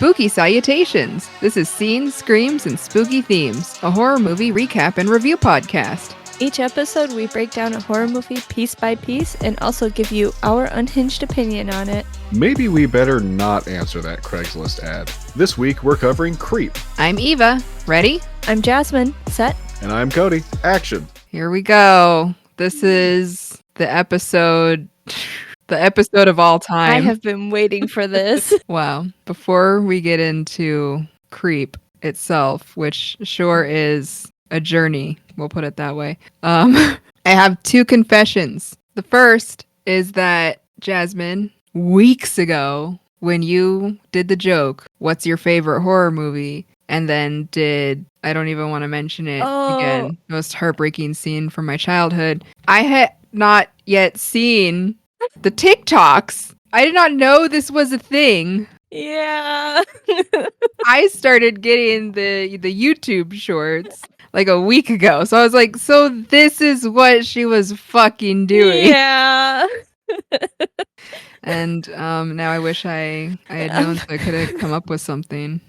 Spooky salutations! This is Scenes, Screams, and Spooky Themes, a horror movie recap and review podcast. Each episode, we break down a horror movie piece by piece and also give you our unhinged opinion on it. Maybe we better not answer that Craigslist ad. This week, we're covering Creep. I'm Eva. Ready? I'm Jasmine. Set. And I'm Cody. Action. Here we go. This is the episode of all time. I have been waiting for this. Wow. Before we get into Creep itself, which sure is a journey, we'll put it that way. I have two confessions. The first is that, Jasmine, weeks ago, when you did the joke, what's your favorite horror movie? And then did, I don't even want to mention it again, most heartbreaking scene from my childhood. I had not yet seen the TikToks. I did not know this was a thing. Yeah. I started getting the YouTube shorts like a week ago. So I was like, so this is what she was fucking doing. Yeah. And now I wish I had known so I could have come up with something.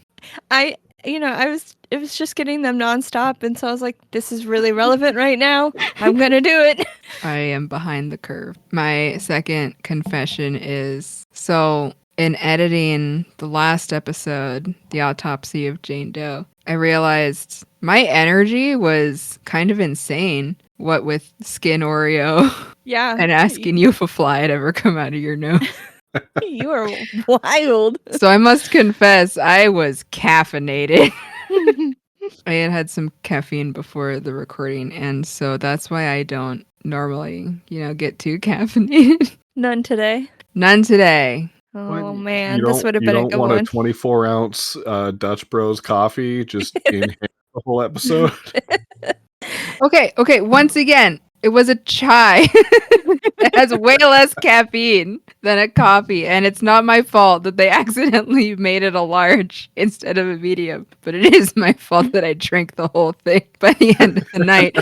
It was just getting them nonstop, and so I was like, this is really relevant right now. I'm gonna do it. I am behind the curve. My second confession is, so in editing the last episode, The Autopsy of Jane Doe, I realized my energy was kind of insane. What with Skin Oreo Yeah. and asking you if a fly had ever come out of your nose. You are wild. So I must confess, I was caffeinated. I had some caffeine before the recording, and so that's why I don't normally, get too caffeinated. None today. None today. Oh man, this would have been a good one. You one. don't want a 24-ounce Dutch Bros coffee just in the whole episode? Okay, once again, it was a chai. It has way less caffeine than a coffee, and it's not my fault that they accidentally made it a large instead of a medium, but it is my fault that I drank the whole thing by the end of the night.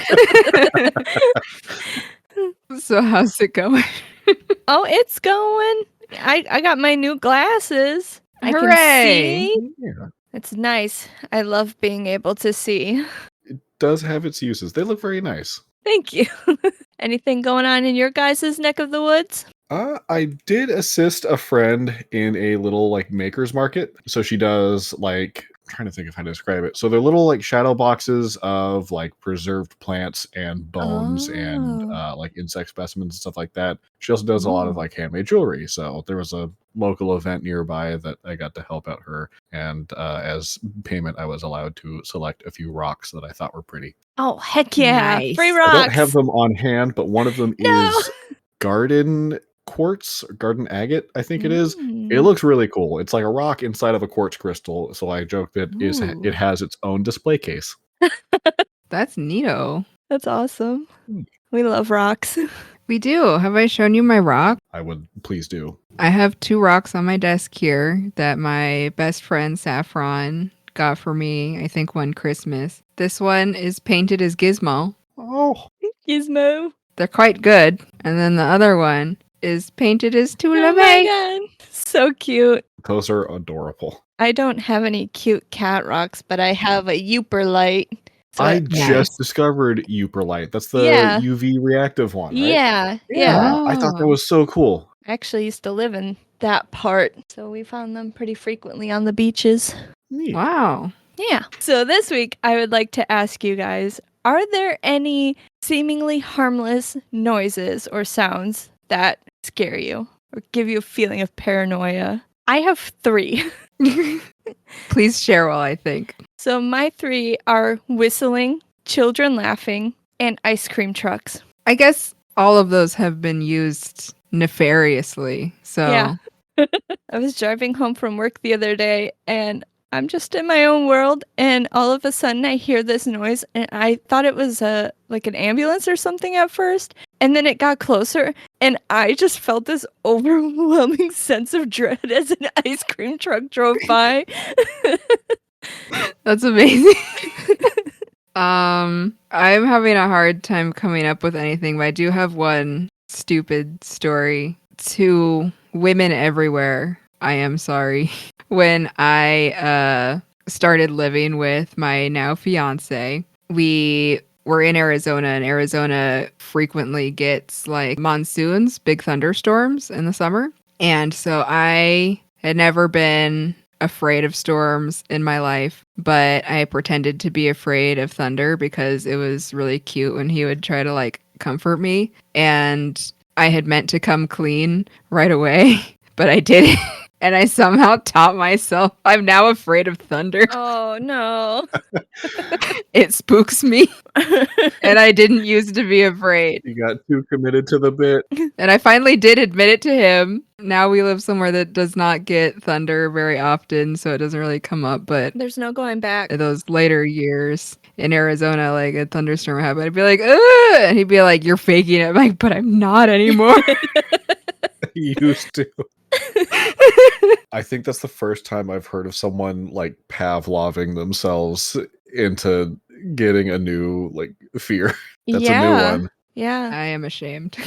So how's it going? Oh, it's going. I got my new glasses. Hooray! I can see. Yeah. It's nice. I love being able to see. It does have its uses. They look very nice. Thank you. Anything going on in your guys' neck of the woods? I did assist a friend in a little maker's market. So she does I'm trying to think of how to describe it. So they're little shadow boxes of preserved plants and bones and insect specimens and stuff like that. She also does a lot of handmade jewelry. So there was a local event nearby that I got to help out her, and as payment I was allowed to select a few rocks that I thought were pretty. Oh, heck yeah. Nice. Free rocks. I don't have them on hand, but one of them is garden quartz or garden agate, I think it is. It looks really cool. It's like a rock inside of a quartz crystal, so I joke that it has its own display case. That's neato. That's awesome. We love rocks. We do. Have I shown you my rock? I would please do. I have 2 rocks on my desk here that my best friend Saffron got for me, I think one Christmas. This one is painted as Gizmo. Oh, Gizmo. They're quite good. And then the other one is painted as Tula Oh May. my god. So cute. those are adorable. I don't have any cute cat rocks, but I have a Youper light. So I Nice. just discovered Uperlite. That's the Yeah. UV reactive one, right? Yeah. I thought that was so cool. I actually used to live in that part, so we found them pretty frequently on the beaches. Neat. Wow. Yeah. So this week, I would like to ask you guys, are there any seemingly harmless noises or sounds that scare you or give you a feeling of paranoia? I have 3. Please share while I think. So my 3 are whistling, children laughing, and ice cream trucks. I guess all of those have been used nefariously. So Yeah. I was driving home from work the other day, and I'm just in my own world, and all of a sudden I hear this noise, and I thought it was an ambulance or something at first, and then it got closer, and I just felt this overwhelming sense of dread as an ice cream truck drove by. that's amazing. I'm having a hard time coming up with anything, but I do have one stupid story. To women everywhere, I am sorry. When I started living with my now fiance, we were in Arizona, and Arizona frequently gets like monsoons, big thunderstorms in the summer. And so I had never been afraid of storms in my life, but I pretended to be afraid of thunder because it was really cute when he would try to like comfort me. And I had meant to come clean right away, but I didn't. And I somehow taught myself I'm now afraid of thunder. Oh no. It spooks me, and I didn't used to be afraid. You got too committed to the bit. And I finally did admit it to him. Now we live somewhere that does not get thunder very often, so it doesn't really come up. But There's no going back. those later years in Arizona, like a thunderstorm happened, I'd be like, ugh! And he'd be like, you're faking it. I'm like, but I'm not anymore. He used to. I think that's the first time I've heard of someone like Pavloving themselves into getting a new like fear. That's a new one. Yeah. I am ashamed.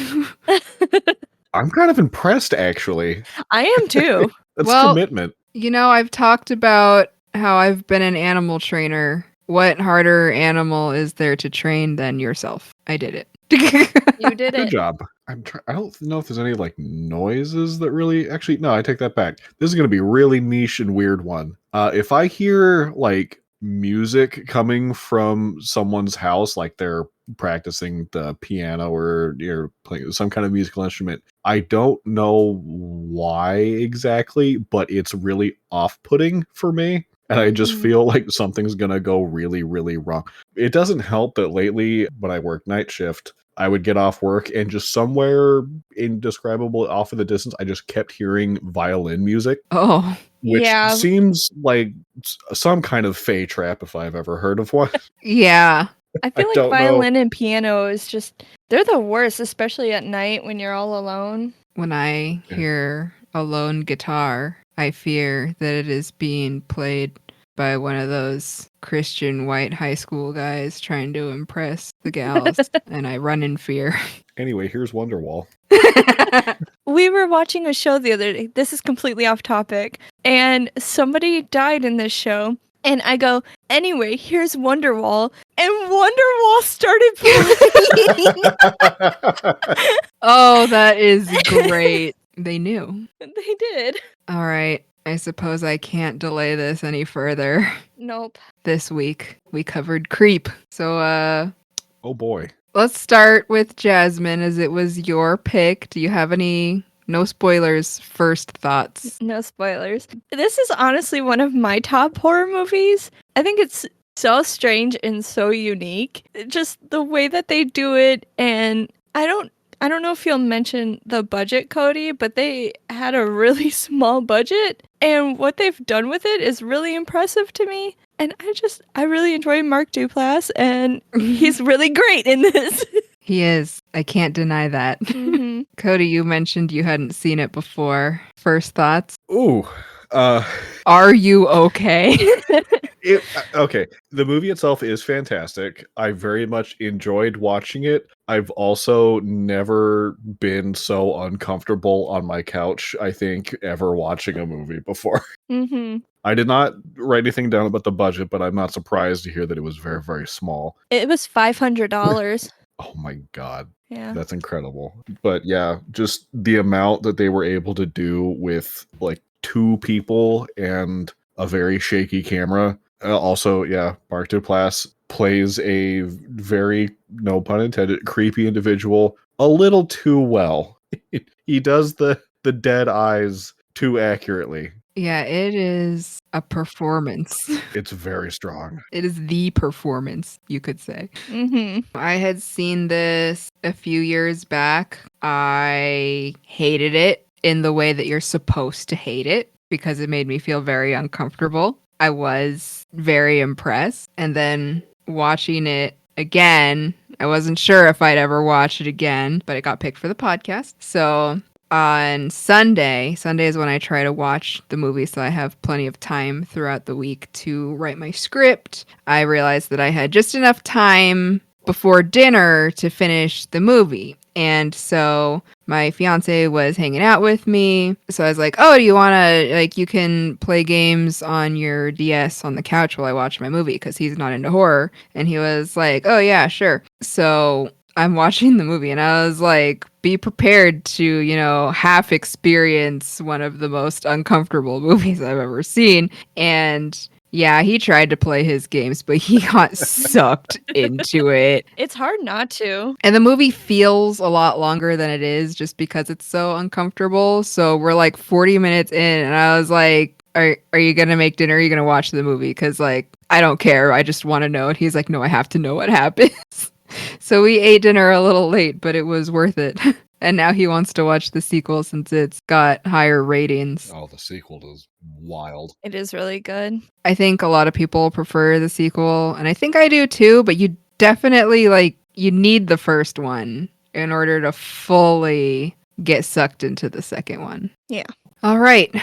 I'm kind of impressed, actually. I am too. That's Well, commitment. You know, I've talked about how I've been an animal trainer. What harder animal is there to train than yourself? I did it. You did Good it. job. I don't know if there's any like noises that really actually no, I take that back. This is gonna be a really niche and weird one. If I hear like music coming from someone's house, like they're practicing the piano or you're playing some kind of musical instrument, I don't know why exactly, but it's really off-putting for me. And I just feel like something's gonna go really, really wrong. It doesn't help that lately, when I work night shift, I would get off work and just somewhere indescribable off in the distance, I just kept hearing violin music, Oh, which Yeah. seems like some kind of fey trap if I've ever heard of one. yeah. I feel I like don't know. violin and piano is just, they're the worst, especially at night when you're all alone. When I Yeah. hear a lone guitar, I fear that it is being played by one of those Christian white high school guys trying to impress the gals, and I run in fear. Anyway, here's Wonderwall. We were watching a show the other day. This is completely off topic. And somebody died in this show. And I go, anyway, here's Wonderwall. And Wonderwall started playing. Oh, that is great. They knew. They did. All right. I suppose I can't delay this any further. Nope. This week we covered Creep. So Oh boy. let's start with Jasmine, as it was your pick. Do you have any no spoilers first thoughts? No spoilers. This is honestly one of my top horror movies. I think it's so strange and so unique. Just the way that they do it, and I don't know if you'll mention the budget, Cody, but they had a really small budget, and what they've done with it is really impressive to me. And I really enjoy Mark Duplass, and he's really great in this. He is. I can't deny that. Mhm. Cody, you mentioned you hadn't seen it before. First thoughts? Ooh. Are you okay? Okay. The movie itself is fantastic. I very much enjoyed watching it. I've also never been so uncomfortable on my couch, I think, ever watching a movie before. Mhm. I did not write anything down about the budget, but I'm not surprised to hear that it was very, very small. It was $500. Oh my god. Yeah. That's incredible. But yeah, just the amount that they were able to do with like 2 people and a very shaky camera. Also, yeah, Mark Duplass plays a very, no pun intended, creepy individual a little too well. He does the dead eyes too accurately. Yeah, it is a performance. It's very strong. It is the performance, you could say. Mhm. I had seen this a few years back. I hated it in the way that you're supposed to hate it because it made me feel very uncomfortable. I was very impressed. And then watching it again, I wasn't sure if I'd ever watch it again, but it got picked for the podcast. So on Sunday is when I try to watch the movie, so I have plenty of time throughout the week to write my script. I realized that I had just enough time before dinner to finish the movie. And so my fiance was hanging out with me. So I was like, oh, do you want to, like, you can play games on your DS on the couch while I watch my movie because he's not into horror. And he was like, oh, yeah, sure. So I'm watching the movie and I was like, be prepared to, half experience one of the most uncomfortable movies I've ever seen. And yeah, he tried to play his games, but he got sucked into it. It's hard not to. And the movie feels a lot longer than it is just because it's so uncomfortable. So we're like 40 minutes in, and I was like, are you going to make dinner? Or are you going to watch the movie? Because, like, I don't care. I just want to know. And he's like, no, I have to know what happens. So we ate dinner a little late, but it was worth it. And now he wants to watch the sequel since it's got higher ratings. Oh, the sequel is wild. It is really good. I think a lot of people prefer the sequel, and I think I do too, but you definitely, you need the first one in order to fully get sucked into the second one. Yeah. All right.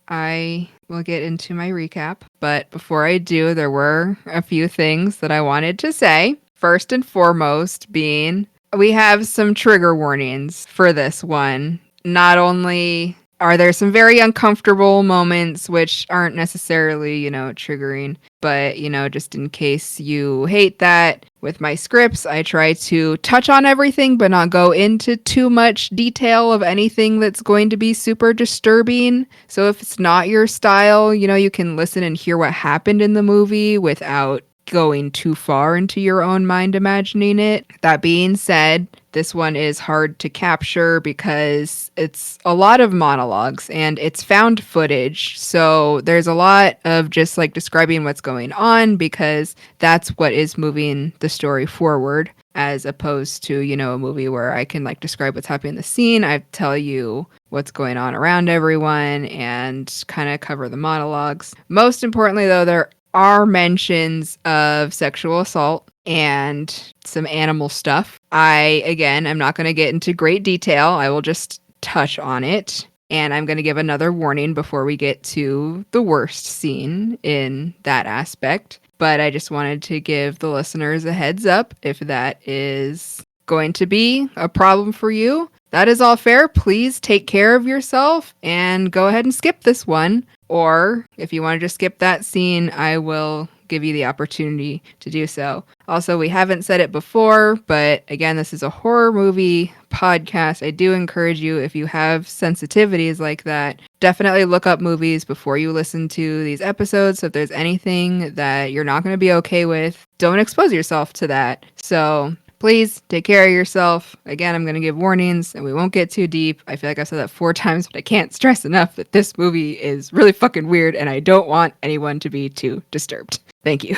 I will get into my recap, but before I do, there were a few things that I wanted to say. First and foremost being, we have some trigger warnings for this one. Not only are there some very uncomfortable moments, which aren't necessarily, triggering, but, just in case you hate that, with my scripts, I try to touch on everything, but not go into too much detail of anything that's going to be super disturbing. So if it's not your style, you can listen and hear what happened in the movie without going too far into your own mind imagining it. That being said, this one is hard to capture because it's a lot of monologues and it's found footage. So there's a lot of just like describing what's going on because that's what is moving the story forward, as opposed to, a movie where I can like describe what's happening in the scene. I tell you what's going on around everyone and kind of cover the monologues. Most importantly, though, there are mentions of sexual assault and some animal stuff. I'm not going to get into great detail. I will just touch on it. And I'm going to give another warning before we get to the worst scene in that aspect. But I just wanted to give the listeners a heads up if that is going to be a problem for you. That is all fair. Please take care of yourself and go ahead and skip this one. Or if you want to just skip that scene, I will give you the opportunity to do so. Also, we haven't said it before, but again, this is a horror movie podcast. I do encourage you, if you have sensitivities like that, definitely look up movies before you listen to these episodes. So if there's anything that you're not going to be okay with, don't expose yourself to that. So please take care of yourself. Again, I'm going to give warnings and we won't get too deep. I feel like I've said that 4 times, but I can't stress enough that this movie is really fucking weird and I don't want anyone to be too disturbed. Thank you.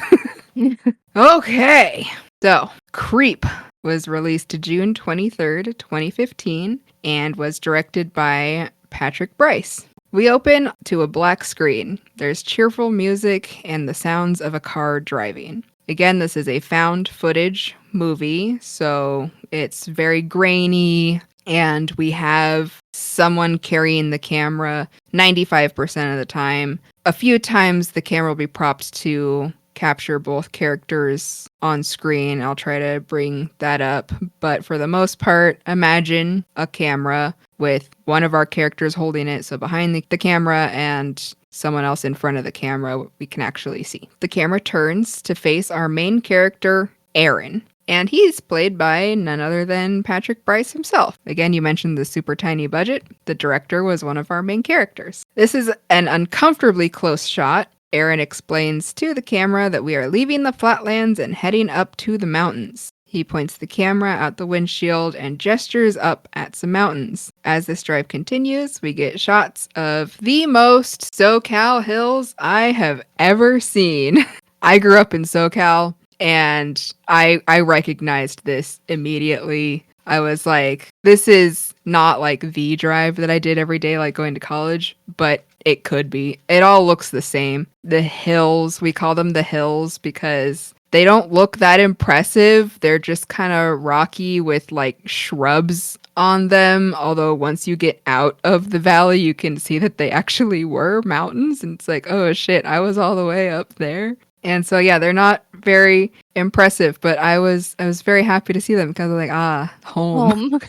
Okay. So, Creep was released June 23rd, 2015 and was directed by Patrick Brice. We open to a black screen. There's cheerful music and the sounds of a car driving. Again, this is a found footage movie, so it's very grainy, and we have someone carrying the camera 95% of the time. A few times the camera will be propped to capture both characters on screen. I'll try to bring that up, but for the most part, imagine a camera with one of our characters holding it, so behind the camera, and someone else in front of the camera we can actually see. The camera turns to face our main character, Aaron, and he's played by none other than Patrick Brice himself. Again, you mentioned the super tiny budget. The director was one of our main characters. This is an uncomfortably close shot. Aaron explains to the camera that we are leaving the flatlands and heading up to the mountains. He points the camera out the windshield and gestures up at some mountains. As this drive continues, we get shots of the most SoCal hills I have ever seen. I grew up in SoCal, and I recognized this immediately. I was like, this is not like the drive that I did every day, like going to college, but it could be. It all looks the same. The hills, we call them the hills because they don't look that impressive. They're just kind of rocky with like shrubs on them. Although once you get out of the valley, you can see that they actually were mountains. And it's like, oh shit, I was all the way up there. And so, yeah, they're not very impressive, but I was very happy to see them because I was like, home.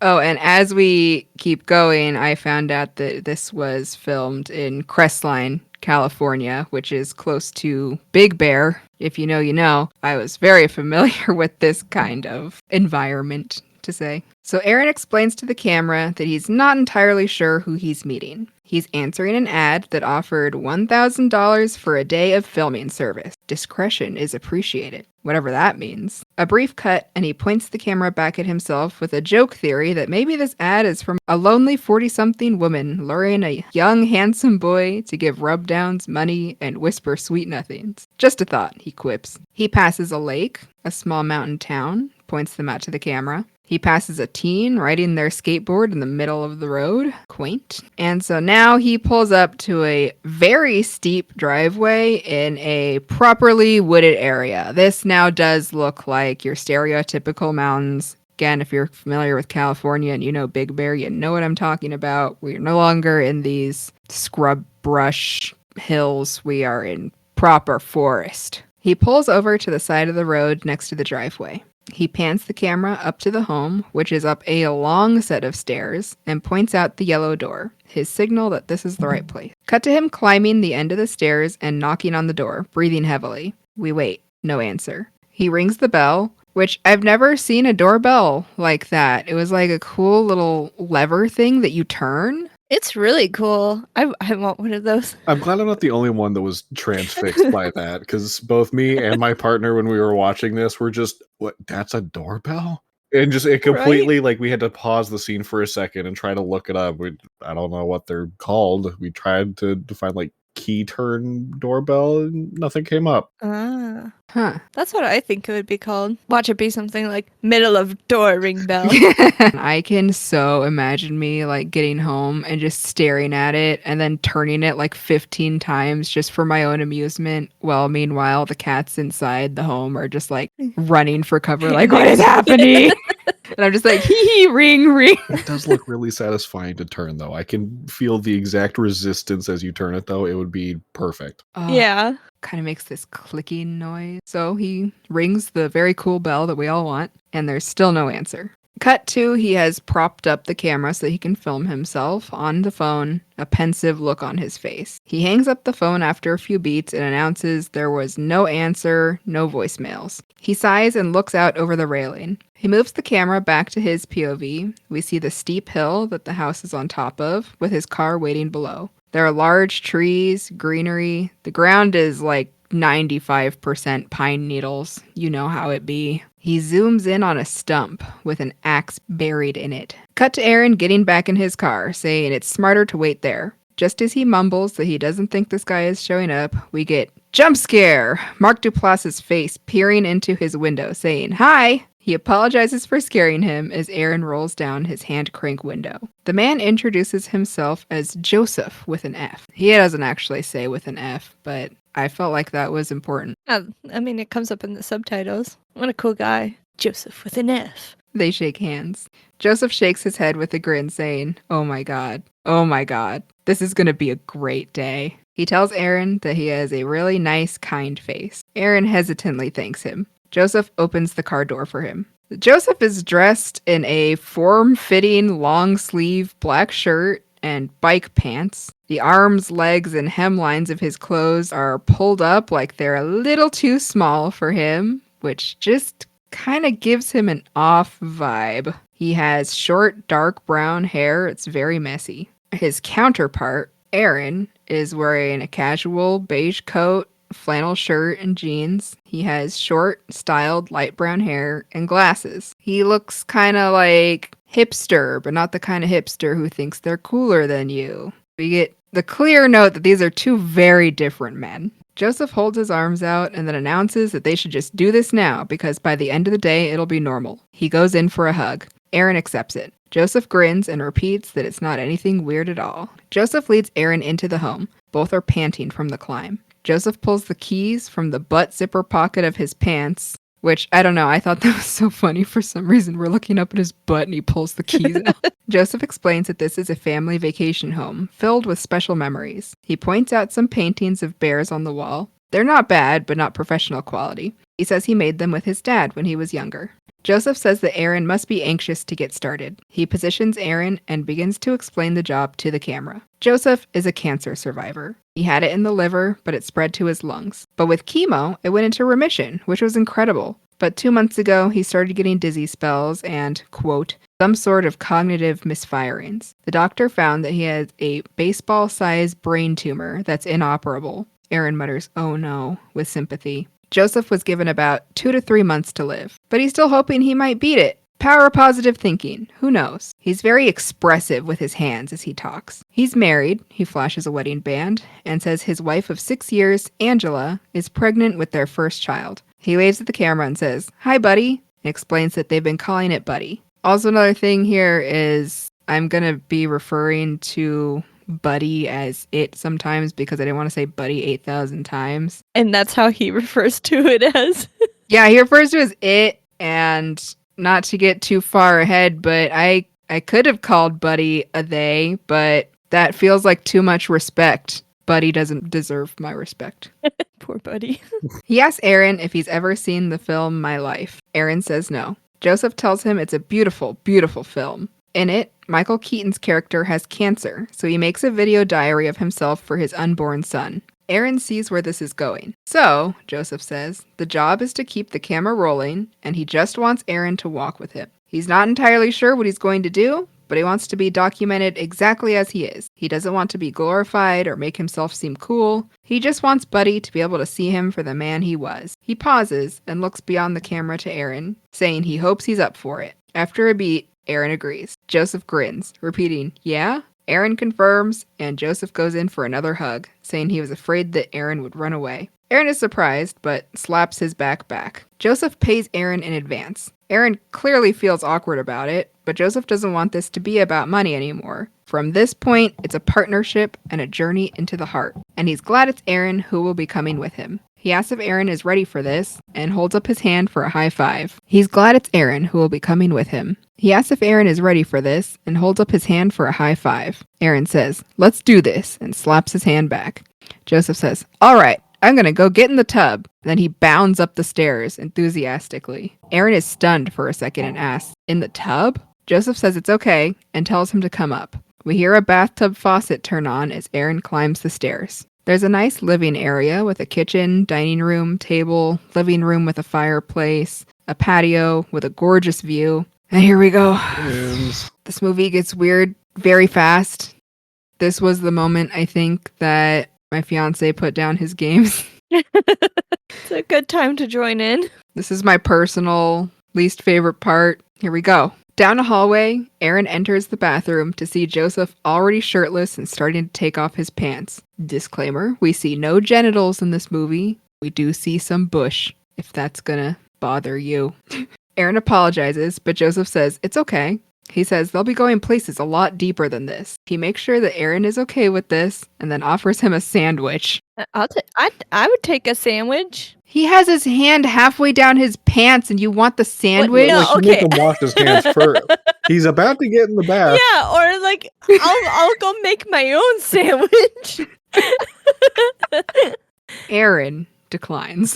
Oh, and as we keep going, I found out that this was filmed in Crestline, California, which is close to Big Bear. If you know, you know. I was very familiar with this kind of environment, to say. So Aaron explains to the camera that he's not entirely sure who he's meeting. He's answering an ad that offered $1,000 for a day of filming service. Discretion is appreciated, whatever that means. A brief cut, and he points the camera back at himself with a joke theory that maybe this ad is from a lonely 40-something woman luring a young, handsome boy to give rub-downs, money, and whisper sweet nothings. Just a thought, he quips. He passes a lake, a small mountain town, points them out to the camera. He passes a teen riding their skateboard in the middle of the road. Quaint. And so now he pulls up to a very steep driveway in a properly wooded area. This now does look like your stereotypical mountains. Again, if you're familiar with California and you know Big Bear, you know what I'm talking about. We're no longer in these scrub brush hills. We are in proper forest. He pulls over to the side of the road next to the driveway. He pans the camera up to the home, which is up a long set of stairs, and points out the yellow door, his signal that this is the right place. Cut to him climbing the end of the stairs and knocking on the door, breathing heavily. We wait. No answer. He rings the bell, which I've never seen a doorbell like that. It was like a cool little lever thing that you turn. It's really cool. I want one of those. I'm glad I'm not the only one that was transfixed by that, because both me and my partner, when we were watching this, were just, what, that's a doorbell? And just, it completely, like, we had to pause the scene for a second and try to look it up. I don't know what they're called. We tried to find, like, key turn doorbell, and nothing came up. Ah. Huh. That's what I think it would be called. Watch it be something like middle of door ring bell. I can so imagine me like getting home and just staring at it and then turning it like 15 times just for my own amusement. Well, meanwhile, the cats inside the home are just like running for cover, like, what is happening? And I'm just like, hee hee, ring, ring. It does look really satisfying to turn, though. I can feel the exact resistance as you turn it, though. It would be perfect. Yeah. Kind of makes this clicking noise. So he rings the very cool bell that we all want, and there's still no answer. Cut to, he has propped up the camera so he can film himself on the phone, a pensive look on his face. He hangs up the phone after a few beats and announces there was no answer, no voicemails. He sighs and looks out over the railing. He moves the camera back to his POV. We see the steep hill that the house is on top of, with his car waiting below. There are large trees, greenery. The ground is like 95% pine needles. You know how it be. He zooms in on a stump with an axe buried in it. Cut to Aaron getting back in his car, saying it's smarter to wait there. Just as he mumbles that he doesn't think this guy is showing up, we get jump scare! Mark Duplass's face peering into his window, saying, "Hi!" He apologizes for scaring him as Aaron rolls down his hand crank window. The man introduces himself as Joseph with an F. He doesn't actually say with an F, but I felt like that was important. I mean, it comes up in the subtitles. What a cool guy. Joseph with an F. They shake hands. Joseph shakes his head with a grin, saying, "Oh my God. Oh my God. This is going to be a great day." He tells Aaron that he has a really nice, kind face. Aaron hesitantly thanks him. Joseph opens the car door for him. Joseph is dressed in a form-fitting, long-sleeve black shirt and bike pants. The arms, legs, and hemlines of his clothes are pulled up like they're a little too small for him, which just kind of gives him an off vibe. He has short, dark brown hair. It's very messy. His counterpart, Aaron, is wearing a casual beige coat, flannel shirt, and jeans. He has short, styled, light brown hair and glasses. He looks kind of like hipster, but not the kind of hipster who thinks they're cooler than you. We get the clear note that these are two very different men. Joseph holds his arms out and then announces that they should just do this now because by the end of the day, it'll be normal. He goes in for a hug. Aaron accepts it. Joseph grins and repeats that it's not anything weird at all. Joseph leads Aaron into the home. Both are panting from the climb. Joseph pulls the keys from the butt zipper pocket of his pants, which, I don't know, I thought that was so funny for some reason. We're looking up at his butt and he pulls the keys out. Joseph explains that this is a family vacation home, filled with special memories. He points out some paintings of bears on the wall. They're not bad, but not professional quality. He says he made them with his dad when he was younger. Joseph says that Aaron must be anxious to get started. He positions Aaron and begins to explain the job to the camera. Joseph is a cancer survivor. He had it in the liver, but it spread to his lungs. But with chemo, it went into remission, which was incredible. But 2 months ago, he started getting dizzy spells and, quote, some sort of cognitive misfirings. The doctor found that he had a baseball-sized brain tumor that's inoperable. Aaron mutters, oh no, with sympathy. Joseph was given about 2 to 3 months to live, but he's still hoping he might beat it. Power of positive thinking. Who knows? He's very expressive with his hands as he talks. He's married, he flashes a wedding band, and says his wife of 6 years, Angela, is pregnant with their first child. He waves at the camera and says, hi, buddy, and explains that they've been calling it buddy. Also, another thing here is I'm going to be referring to buddy as it sometimes because I didn't want to say buddy 8,000 times. And that's how he refers to it as. Yeah, he refers to it as it, and not to get too far ahead, but I could have called buddy a they, but that feels like too much respect. Buddy doesn't deserve my respect. Poor buddy. He asks Aaron if he's ever seen the film My Life. Aaron says no. Joseph tells him it's a beautiful, beautiful film. In it, Michael Keaton's character has cancer, so he makes a video diary of himself for his unborn son. Aaron sees where this is going. So, Joseph says, the job is to keep the camera rolling, and he just wants Aaron to walk with him. He's not entirely sure what he's going to do, but he wants to be documented exactly as he is. He doesn't want to be glorified or make himself seem cool. He just wants Buddy to be able to see him for the man he was. He pauses and looks beyond the camera to Aaron, saying he hopes he's up for it. After a beat, Aaron agrees. Joseph grins, repeating, yeah? Aaron confirms, and Joseph goes in for another hug, saying he was afraid that Aaron would run away. Aaron is surprised, but slaps his back. Joseph pays Aaron in advance. Aaron clearly feels awkward about it, but Joseph doesn't want this to be about money anymore. From this point, it's a partnership and a journey into the heart, and he's glad it's Aaron who will be coming with him. He asks if Aaron is ready for this, and holds up his hand for a high five. He's glad it's Aaron who will be coming with him. He asks if Aaron is ready for this, and holds up his hand for a high five. Aaron says, let's do this, and slaps his hand back. Joseph says, all right, I'm gonna go get in the tub. Then he bounds up the stairs enthusiastically. Aaron is stunned for a second and asks, in the tub? Joseph says it's okay, and tells him to come up. We hear a bathtub faucet turn on as Aaron climbs the stairs. There's a nice living area with a kitchen, dining room, table, living room with a fireplace, a patio with a gorgeous view. And here we go. This movie gets weird very fast. This was the moment, I think, that my fiance put down his games. It's a good time to join in. This is my personal least favorite part. Here we go. Down a hallway, Aaron enters the bathroom to see Joseph already shirtless and starting to take off his pants. Disclaimer, we see no genitals in this movie. We do see some bush, if that's gonna bother you. Aaron apologizes, but Joseph says it's okay. He says they'll be going places a lot deeper than this. He makes sure that Aaron is okay with this and then offers him a sandwich. I would take a sandwich. He has his hand halfway down his pants and you want the sandwich? No, Like, you make him wash his hands first. He's about to get in the bath. Yeah, or like I'll go make my own sandwich. Aaron declines.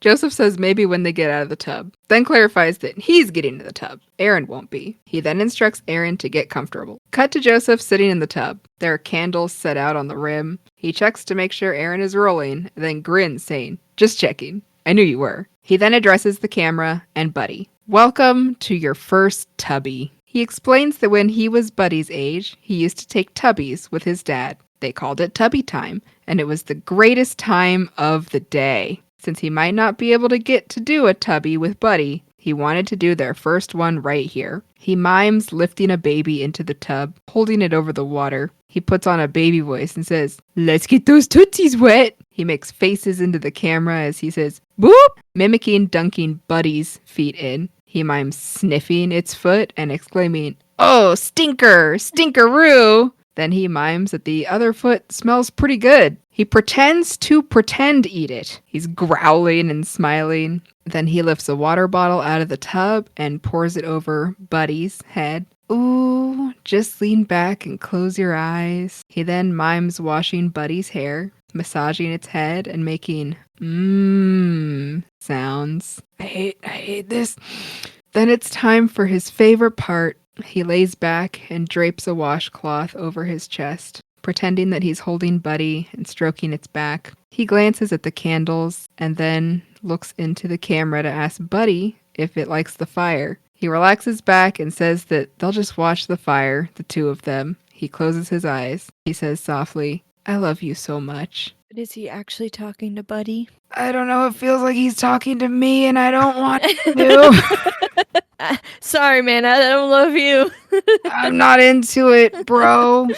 Joseph says maybe when they get out of the tub, then clarifies that he's getting to the tub. Aaron won't be. He then instructs Aaron to get comfortable. Cut to Joseph sitting in the tub. There are candles set out on the rim. He checks to make sure Aaron is rolling, then grins, saying, just checking. I knew you were. He then addresses the camera and Buddy. Welcome to your first tubby. He explains that when he was Buddy's age, he used to take tubbies with his dad. They called it tubby time, and it was the greatest time of the day. Since he might not be able to get to do a tubby with Buddy, he wanted to do their first one right here. He mimes lifting a baby into the tub, holding it over the water. He puts on a baby voice and says, let's get those tootsies wet. He makes faces into the camera as he says, boop, mimicking dunking Buddy's feet in. He mimes sniffing its foot and exclaiming, oh, stinker, stinkeroo. Then he mimes that the other foot smells pretty good. He pretends to eat it. He's growling and smiling. Then he lifts a water bottle out of the tub and pours it over Buddy's head. Ooh, just lean back and close your eyes. He then mimes washing Buddy's hair. massaging its head and making sounds. I hate this. Then it's time for his favorite part. He lays back and drapes a washcloth over his chest, pretending that he's holding Buddy and stroking its back. He glances at the candles and then looks into the camera to ask Buddy if it likes the fire. He relaxes back and says that they'll just watch the fire, the two of them. He closes his eyes. He says softly, "I love you so much." But is he actually talking to Buddy? I don't know. It feels like he's talking to me and I don't want to. Sorry, man. I don't love you. I'm not into it, bro.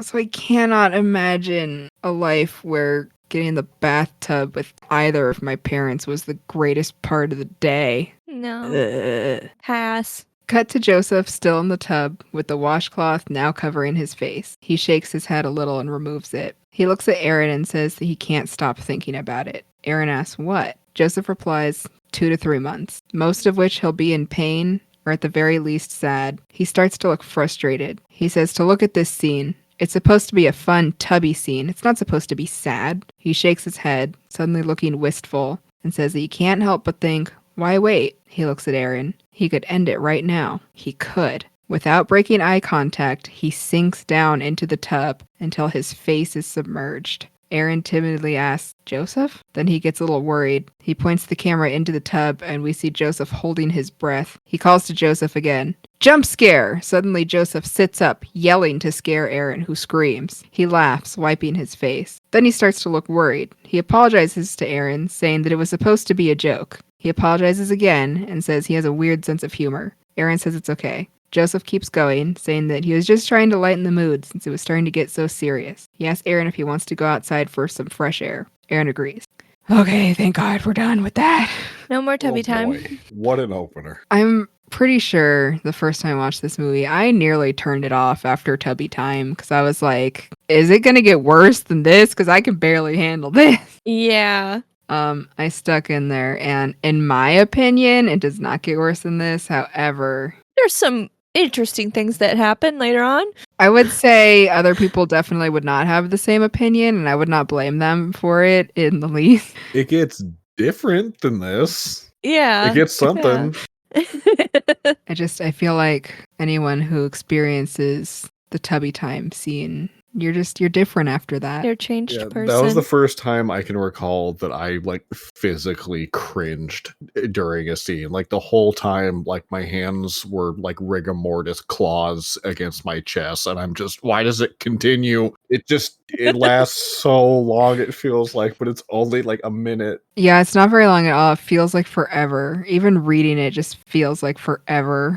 So I cannot imagine a life where getting in the bathtub with either of my parents was the greatest part of the day. No. Pass. Cut to Joseph still in the tub with the washcloth now covering his face. He shakes his head a little and removes it. He looks at Aaron and says that he can't stop thinking about it. Aaron asks what? Joseph replies, 2 to 3 months, most of which he'll be in pain or at the very least sad. He starts to look frustrated. He says to look at this scene. It's supposed to be a fun, tubby scene. It's not supposed to be sad. He shakes his head, suddenly looking wistful, and says that he can't help but think, why wait? He looks at Aaron. He could end it right now. He could. Without breaking eye contact, he sinks down into the tub until his face is submerged. Aaron timidly asks, Joseph? Then he gets a little worried. He points the camera into the tub and we see Joseph holding his breath. He calls to Joseph again. Jump scare! Suddenly Joseph sits up, yelling to scare Aaron, who screams. He laughs, wiping his face. Then he starts to look worried. He apologizes to Aaron, saying that it was supposed to be a joke. He apologizes again and says he has a weird sense of humor. Aaron says it's okay. Joseph keeps going, saying that he was just trying to lighten the mood since it was starting to get so serious. He asks Aaron if he wants to go outside for some fresh air. Aaron agrees. Okay, thank God we're done with that. No more tubby time. Boy, what an opener. I'm pretty sure the first time I watched this movie, I nearly turned it off after tubby time because I was like, is it going to get worse than this? Because I can barely handle this. Yeah. I stuck in there, and in my opinion, it does not get worse than this. However, There's some interesting things that happen later on. I would say other people definitely would not have the same opinion, and I would not blame them for it in the least. It gets different than this. Yeah. It gets something. I feel like anyone who experiences the tubby time scene, you're different after that. You're a changed Yeah, person. that was the first time I can recall that I like physically cringed during a scene. Like the whole time, like my hands were like rigor mortis claws against my chest, and I'm just, why does it continue? It lasts so long, it feels like, but it's only like a minute. Yeah, it's not very long at all. It feels like forever. Even reading it just feels like forever.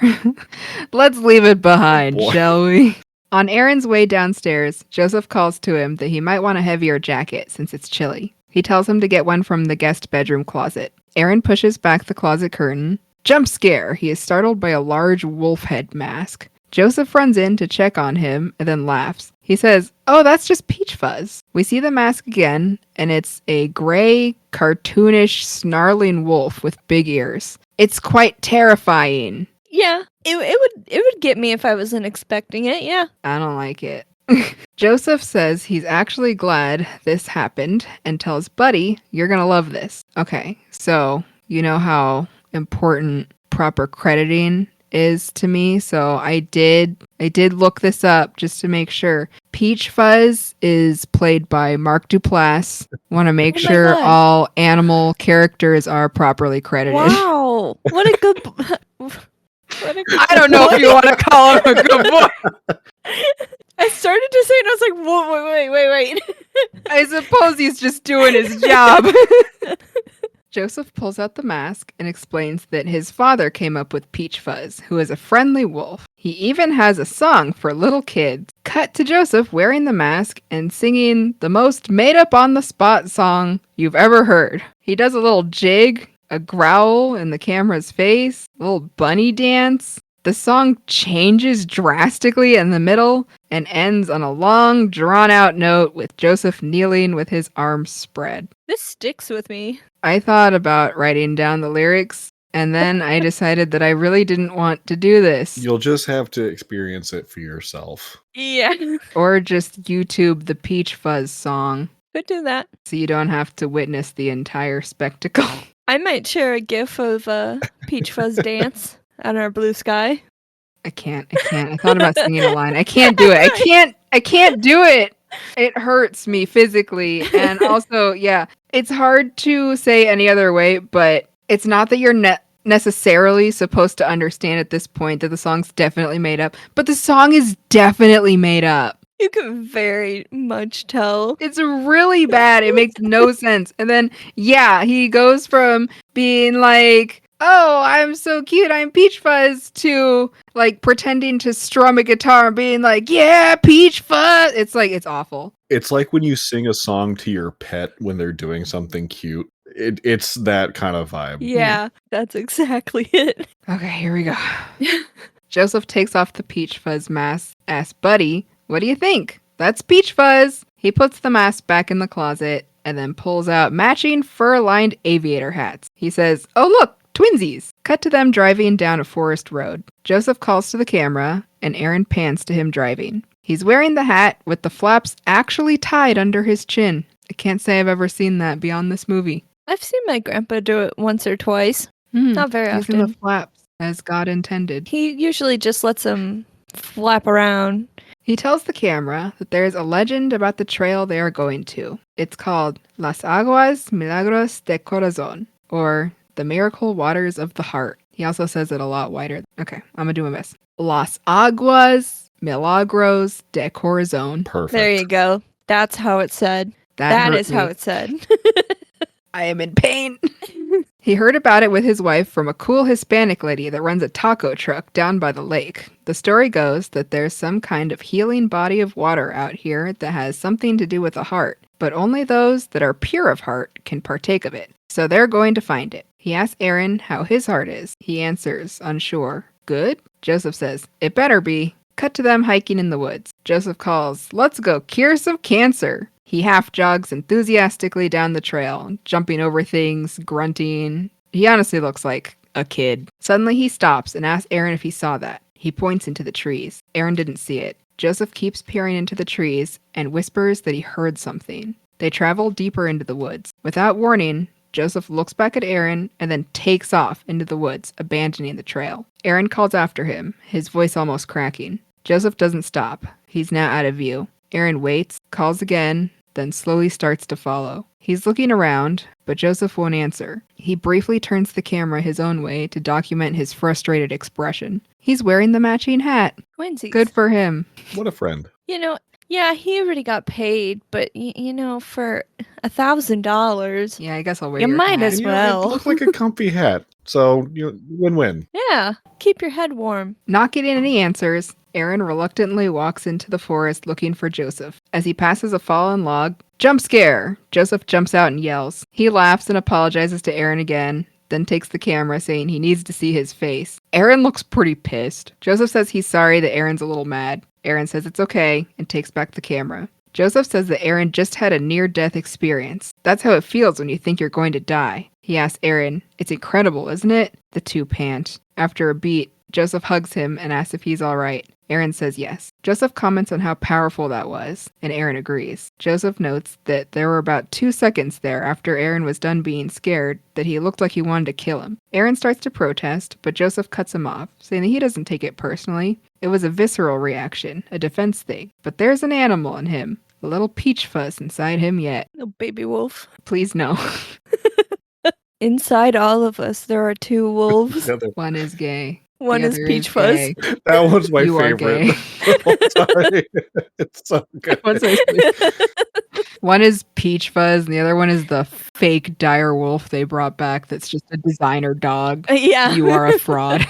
Let's leave it behind, boy. shall we? On Aaron's way downstairs, Joseph calls to him that he might want a heavier jacket since it's chilly. He tells him to get one from the guest bedroom closet. Aaron pushes back the closet curtain. Jump scare! He is startled by a large wolf head mask. Joseph runs in to check on him and then laughs. He says, oh, that's just Peachfuzz. We see the mask again, and it's a gray, cartoonish, snarling wolf with big ears. It's quite terrifying. Yeah. It would get me if I wasn't expecting it. Yeah. I don't like it. Joseph says he's actually glad this happened and tells Buddy, you're going to love this. Okay, so you know how important proper crediting is to me, so I did look this up just to make sure. Peachfuzz is played by Mark Duplass. Want to make sure God. all animal characters are properly credited. Wow. What a good... I don't know if you want to call him a good boy. I started to say it and I was like, whoa, wait. I suppose he's just doing his job. Joseph pulls out the mask and explains that his father came up with Peachfuzz, who is a friendly wolf. He even has a song for little kids. Cut to Joseph wearing the mask and singing the most made-up-on-the-spot song you've ever heard. He does a little jig, a growl in the camera's face, a little bunny dance. The song changes drastically in the middle and ends on a long, drawn-out note with Joseph kneeling with his arms spread. This sticks with me. I thought about writing down the lyrics, and then I decided that I really didn't want to do this. You'll just have to experience it for yourself. Yeah. Or just YouTube the Peachfuzz song. Could do that. So you don't have to witness the entire spectacle. I might share a gif of Peachfuzz dance on our Bluesky. I can't. I thought about singing a line. I can't do it. I can't do it. It hurts me physically. And also, yeah, it's hard to say any other way, but it's not that you're necessarily supposed to understand at this point that the song's definitely made up, but the song is definitely made up. You can very much tell. It's really bad. It makes no sense. And then, yeah, he goes from being like, oh, I'm so cute, I'm Peachfuzz, to like pretending to strum a guitar and being like, yeah, Peachfuzz. It's like, it's awful. It's like when you sing a song to your pet when they're doing something cute. It's that kind of vibe. Yeah, that's exactly it. Okay, here we go. Joseph takes off the Peachfuzz mask, asks Buddy, what do you think? That's Peachfuzz. He puts the mask back in the closet and then pulls out matching fur-lined aviator hats. He says, oh look, twinsies. Cut to them driving down a forest road. Joseph calls to the camera and Aaron pans to him driving. He's wearing the hat with the flaps actually tied under his chin. I can't say I've ever seen that beyond this movie. I've seen my grandpa do it once or twice. Not very Using often. the flaps as God intended. He usually just lets them flap around. He tells the camera that there is a legend about the trail they are going to. It's called Las Aguas Milagros de Corazon, or the Miracle Waters of the Heart. He also says it a lot wider. Okay, I'm gonna do my best. Las Aguas Milagros de Corazon. Perfect. There you go. That's how it's said. That hurt is how me. it's said. I am in pain. He heard about it with his wife from a cool Hispanic lady that runs a taco truck down by the lake. The story goes that there's some kind of healing body of water out here that has something to do with the heart, but only those that are pure of heart can partake of it. So they're going to find it. He asks Aaron how his heart is. He answers, unsure. Good? Joseph says, it better be. Cut to them hiking in the woods. Joseph calls, let's go cure some cancer. He half jogs enthusiastically down the trail, jumping over things, grunting. He honestly looks like a kid. Suddenly he stops and asks Aaron if he saw that. He points into the trees. Aaron didn't see it. Joseph keeps peering into the trees and whispers that he heard something. They travel deeper into the woods. Without warning, Joseph looks back at Aaron and then takes off into the woods, abandoning the trail. Aaron calls after him, his voice almost cracking. Joseph doesn't stop. He's now out of view. Aaron waits, calls again, then slowly starts to follow. He's looking around, but Joseph won't answer. He briefly turns the camera his own way to document his frustrated expression. He's wearing the matching hat. Twinsies. Good for him. What a friend. You know, yeah, he already got paid, but you know, for $1,000, Yeah, I guess I'll wear You your might hat. as And, well. it looked like a comfy hat. So, win-win. yeah, keep your head warm. Not getting any answers, Aaron reluctantly walks into the forest looking for Joseph. As he passes a fallen log, jump scare! Joseph jumps out and yells. He laughs and apologizes to Aaron again, then takes the camera saying he needs to see his face. Aaron looks pretty pissed. Joseph says he's sorry that Aaron's a little mad. Aaron says it's okay and takes back the camera. Joseph says that Aaron just had a near-death experience. That's how it feels when you think you're going to die. He asks Aaron, it's incredible, isn't it? The two pant. After a beat, Joseph hugs him and asks if he's all right. Aaron says yes. Joseph comments on how powerful that was, and Aaron agrees. Joseph notes that there were about 2 seconds there after Aaron was done being scared that he looked like he wanted to kill him. Aaron starts to protest, but Joseph cuts him off, saying that he doesn't take it personally. It was a visceral reaction, a defense thing. But there's an animal in him, a little Peachfuzz inside him yet. No baby wolf. Please no. Inside all of us, there are two wolves. One is gay. One The is other Peachfuzz. gay. That one's my You are favorite. gay. Sorry. It's so good. What's my One is Peachfuzz, and the other one is the fake dire wolf they brought back that's just a designer dog. Yeah. You are a fraud.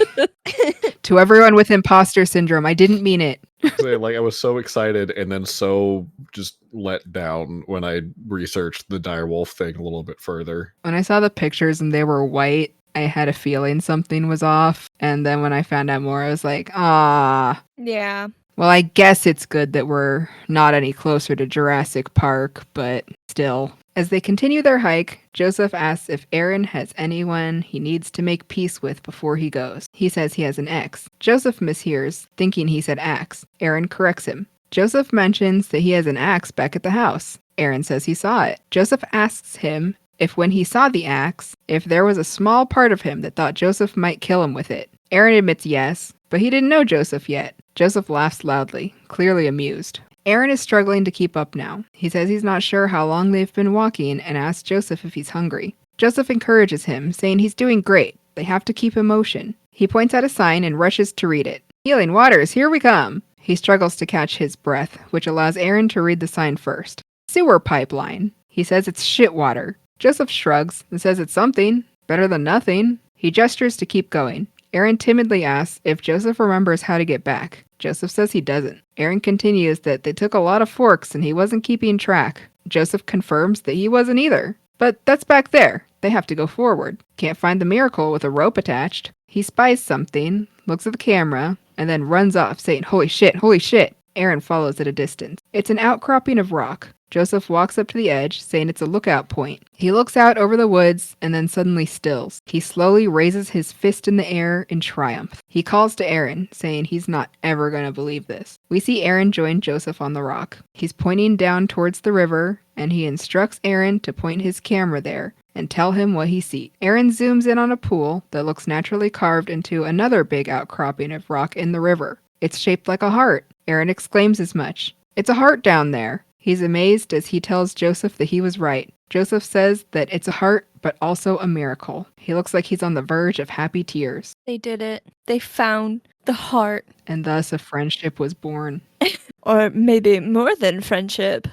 To everyone with imposter syndrome, I didn't mean it. I was so excited and then so just let down when I researched the direwolf thing a little bit further. When I saw the pictures and they were white, I had a feeling something was off. And then when I found out more, I was like, ah. Yeah. Well, I guess it's good that we're not any closer to Jurassic Park, but still. As they continue their hike, Joseph asks if Aaron has anyone he needs to make peace with before he goes. He says he has an ex. Joseph mishears, thinking he said axe. Aaron corrects him. Joseph mentions that he has an axe back at the house. Aaron says he saw it. Joseph asks him if when he saw the axe, if there was a small part of him that thought Joseph might kill him with it. Aaron admits yes, but he didn't know Joseph yet. Joseph laughs loudly, clearly amused. Aaron is struggling to keep up now. He says he's not sure how long they've been walking and asks Joseph if he's hungry. Joseph encourages him, saying he's doing great. They have to keep in motion. He points out a sign and rushes to read it. Healing waters, here we come. He struggles to catch his breath, which allows Aaron to read the sign first. Sewer pipeline. He says it's shit water. Joseph shrugs and says it's something. Better than nothing. He gestures to keep going. Aaron timidly asks if Joseph remembers how to get back. Joseph says he doesn't. Aaron continues that they took a lot of forks and he wasn't keeping track. Joseph confirms that he wasn't either. But that's back there. They have to go forward. Can't find the miracle with a rope attached. He spies something, looks at the camera, and then runs off saying, "Holy shit, holy shit." Aaron follows at a distance. It's an outcropping of rock. Joseph walks up to the edge, saying it's a lookout point. He looks out over the woods and then suddenly stills. He slowly raises his fist in the air in triumph. He calls to Aaron, saying he's not ever going to believe this. We see Aaron join Joseph on the rock. He's pointing down towards the river, and he instructs Aaron to point his camera there and tell him what he sees. Aaron zooms in on a pool that looks naturally carved into another big outcropping of rock in the river. It's shaped like a heart. Aaron exclaims as much. It's a heart down there. He's amazed as he tells Joseph that he was right. Joseph says that it's a heart, but also a miracle. He looks like he's on the verge of happy tears. They did it. They found the heart. And thus a friendship was born. Or maybe more than friendship.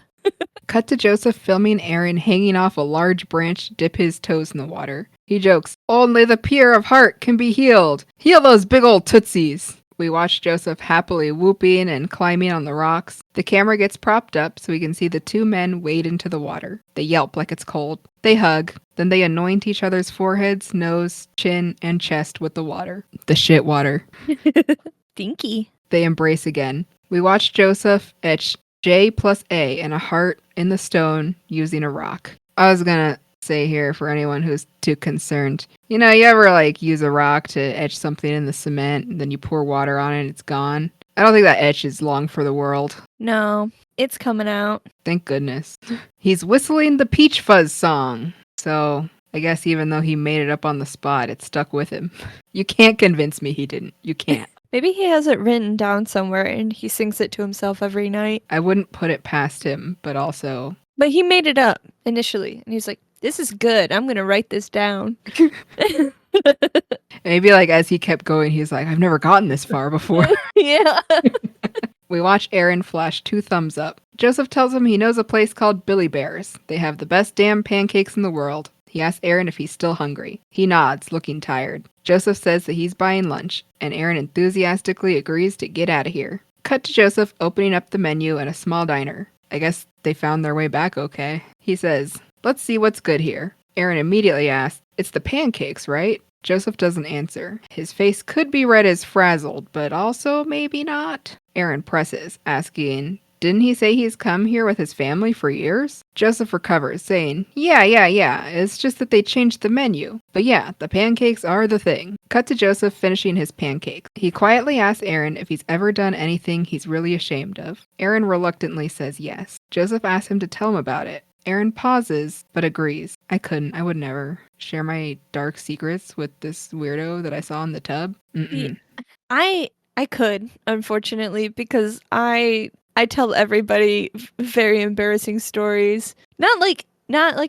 Cut to Joseph filming Aaron hanging off a large branch to dip his toes in the water. He jokes, "Only the pure of heart can be healed. Heal those big old tootsies." We watch Joseph happily whooping and climbing on the rocks. The camera gets propped up so we can see the two men wade into the water. They yelp like it's cold. They hug. Then they anoint each other's foreheads, nose, chin, and chest with the water. The shit water. Stinky. They embrace again. We watch Joseph etch J+A and a heart in the stone using a rock. I was gonna say here for anyone who's too concerned, you ever use a rock to etch something in the cement and then you pour water on it and it's gone? I don't think that etch is long for the world. No, it's coming out. Thank goodness. He's whistling the Peachfuzz song. So I guess even though he made it up on the spot, it stuck with him. You can't convince me he didn't. You can't. Maybe he has it written down somewhere and he sings it to himself every night. I wouldn't put it past him, but also... But he made it up initially. And he's like, this is good. I'm going to write this down. Maybe as he kept going, he's like, I've never gotten this far before. Yeah. We watch Aaron flash 2 thumbs up. Joseph tells him he knows a place called Billy Bear's. They have the best damn pancakes in the world. He asks Aaron if he's still hungry. He nods, looking tired. Joseph says that he's buying lunch, and Aaron enthusiastically agrees to get out of here. Cut to Joseph opening up the menu at a small diner. I guess they found their way back okay. He says, "Let's see what's good here." Aaron immediately asks, "It's the pancakes, right?" Joseph doesn't answer. His face could be read as frazzled, but also maybe not. Aaron presses, asking, "Didn't he say he's come here with his family for years?" Joseph recovers, saying, Yeah. It's just that they changed the menu. But yeah, the pancakes are the thing." Cut to Joseph finishing his pancakes. He quietly asks Aaron if he's ever done anything he's really ashamed of. Aaron reluctantly says yes. Joseph asks him to tell him about it. Aaron pauses, but agrees. I would never share my dark secrets with this weirdo that I saw in the tub. Mm-mm. I could, unfortunately, because I tell everybody very embarrassing stories. Not like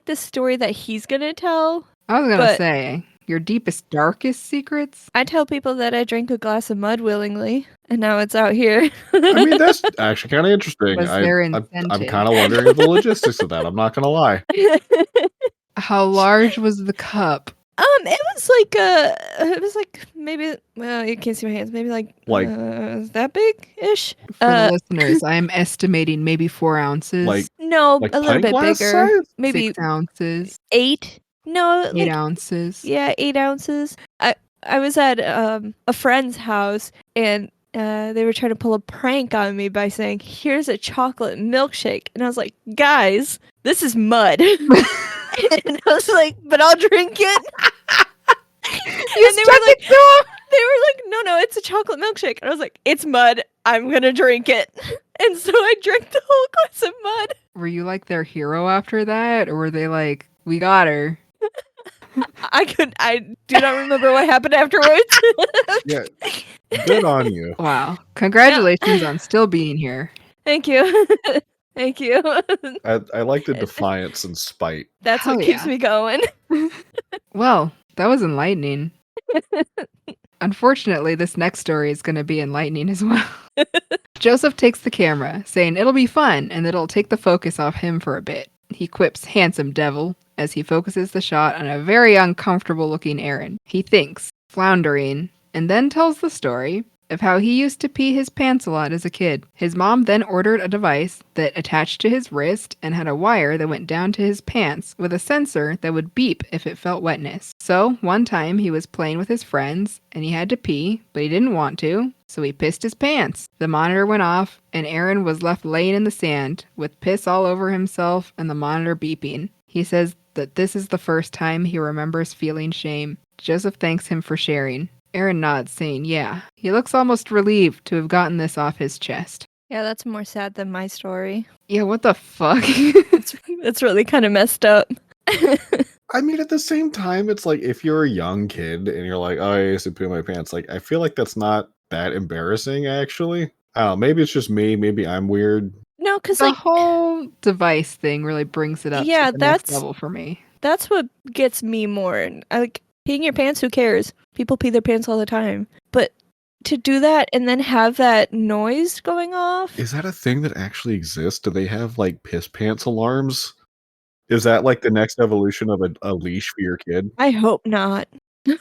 the story that he's gonna tell. I was gonna say, your deepest, darkest secrets? I tell people that I drank a glass of mud willingly, and now it's out here. I mean, that's actually kind of interesting. Was there I'm incentive? kind of wondering of the logistics of that. I'm not going to lie. How large was the cup? It was like maybe, well, you can't see my hands, maybe like that big-ish. For the listeners, I am estimating maybe 4 ounces. No, like a little pint bit glass bigger. size? Maybe 6 ounces. 8. No, 8 ounces. Yeah, 8 ounces. I was at a friend's house, and they were trying to pull a prank on me by saying, "Here's a chocolate milkshake," and I was like, "Guys, this is mud." And I was like, "But I'll drink it." And they were like, "No, it's a chocolate milkshake," and I was like, "It's mud. I'm gonna drink it." And so I drank the whole glass of mud. Were you like their hero after that? Or were they like, we got her? I do not remember what happened afterwards. Yeah, good on you. Wow. Congratulations on still being here. Thank you. Thank you. I like the defiance and spite. That's Hell what keeps yeah. me going. Well, that was enlightening. Unfortunately, this next story is going to be enlightening as well. Joseph takes the camera, saying it'll be fun and it'll take the focus off him for a bit. He quips, "Handsome devil," as he focuses the shot on a very uncomfortable looking Aaron. He thinks, floundering, and then tells the story of how he used to pee his pants a lot as a kid. His mom then ordered a device that attached to his wrist and had a wire that went down to his pants with a sensor that would beep if it felt wetness. So, one time he was playing with his friends and he had to pee, but he didn't want to, so he pissed his pants. The monitor went off and Aaron was left laying in the sand with piss all over himself and the monitor beeping. He says that this is the first time he remembers feeling shame. Joseph thanks him for sharing. Aaron nods, saying, yeah. He looks almost relieved to have gotten this off his chest. Yeah, that's more sad than my story. Yeah, what the fuck? It's really kind of messed up. I mean, at the same time, it's like if you're a young kid and you're like, oh, I used to pee my pants, like, I feel like that's not that embarrassing, actually. I don't know, maybe it's just me, maybe I'm weird. No, because The like whole device thing really brings it up Yeah, to the next that's- level for me. that's what gets me more. Like peeing your pants, who cares? People pee their pants all the time. But to do that and then have that noise going off. Is that a thing that actually exists? Do they have like piss pants alarms? Is that like the next evolution of a leash for your kid? I hope not.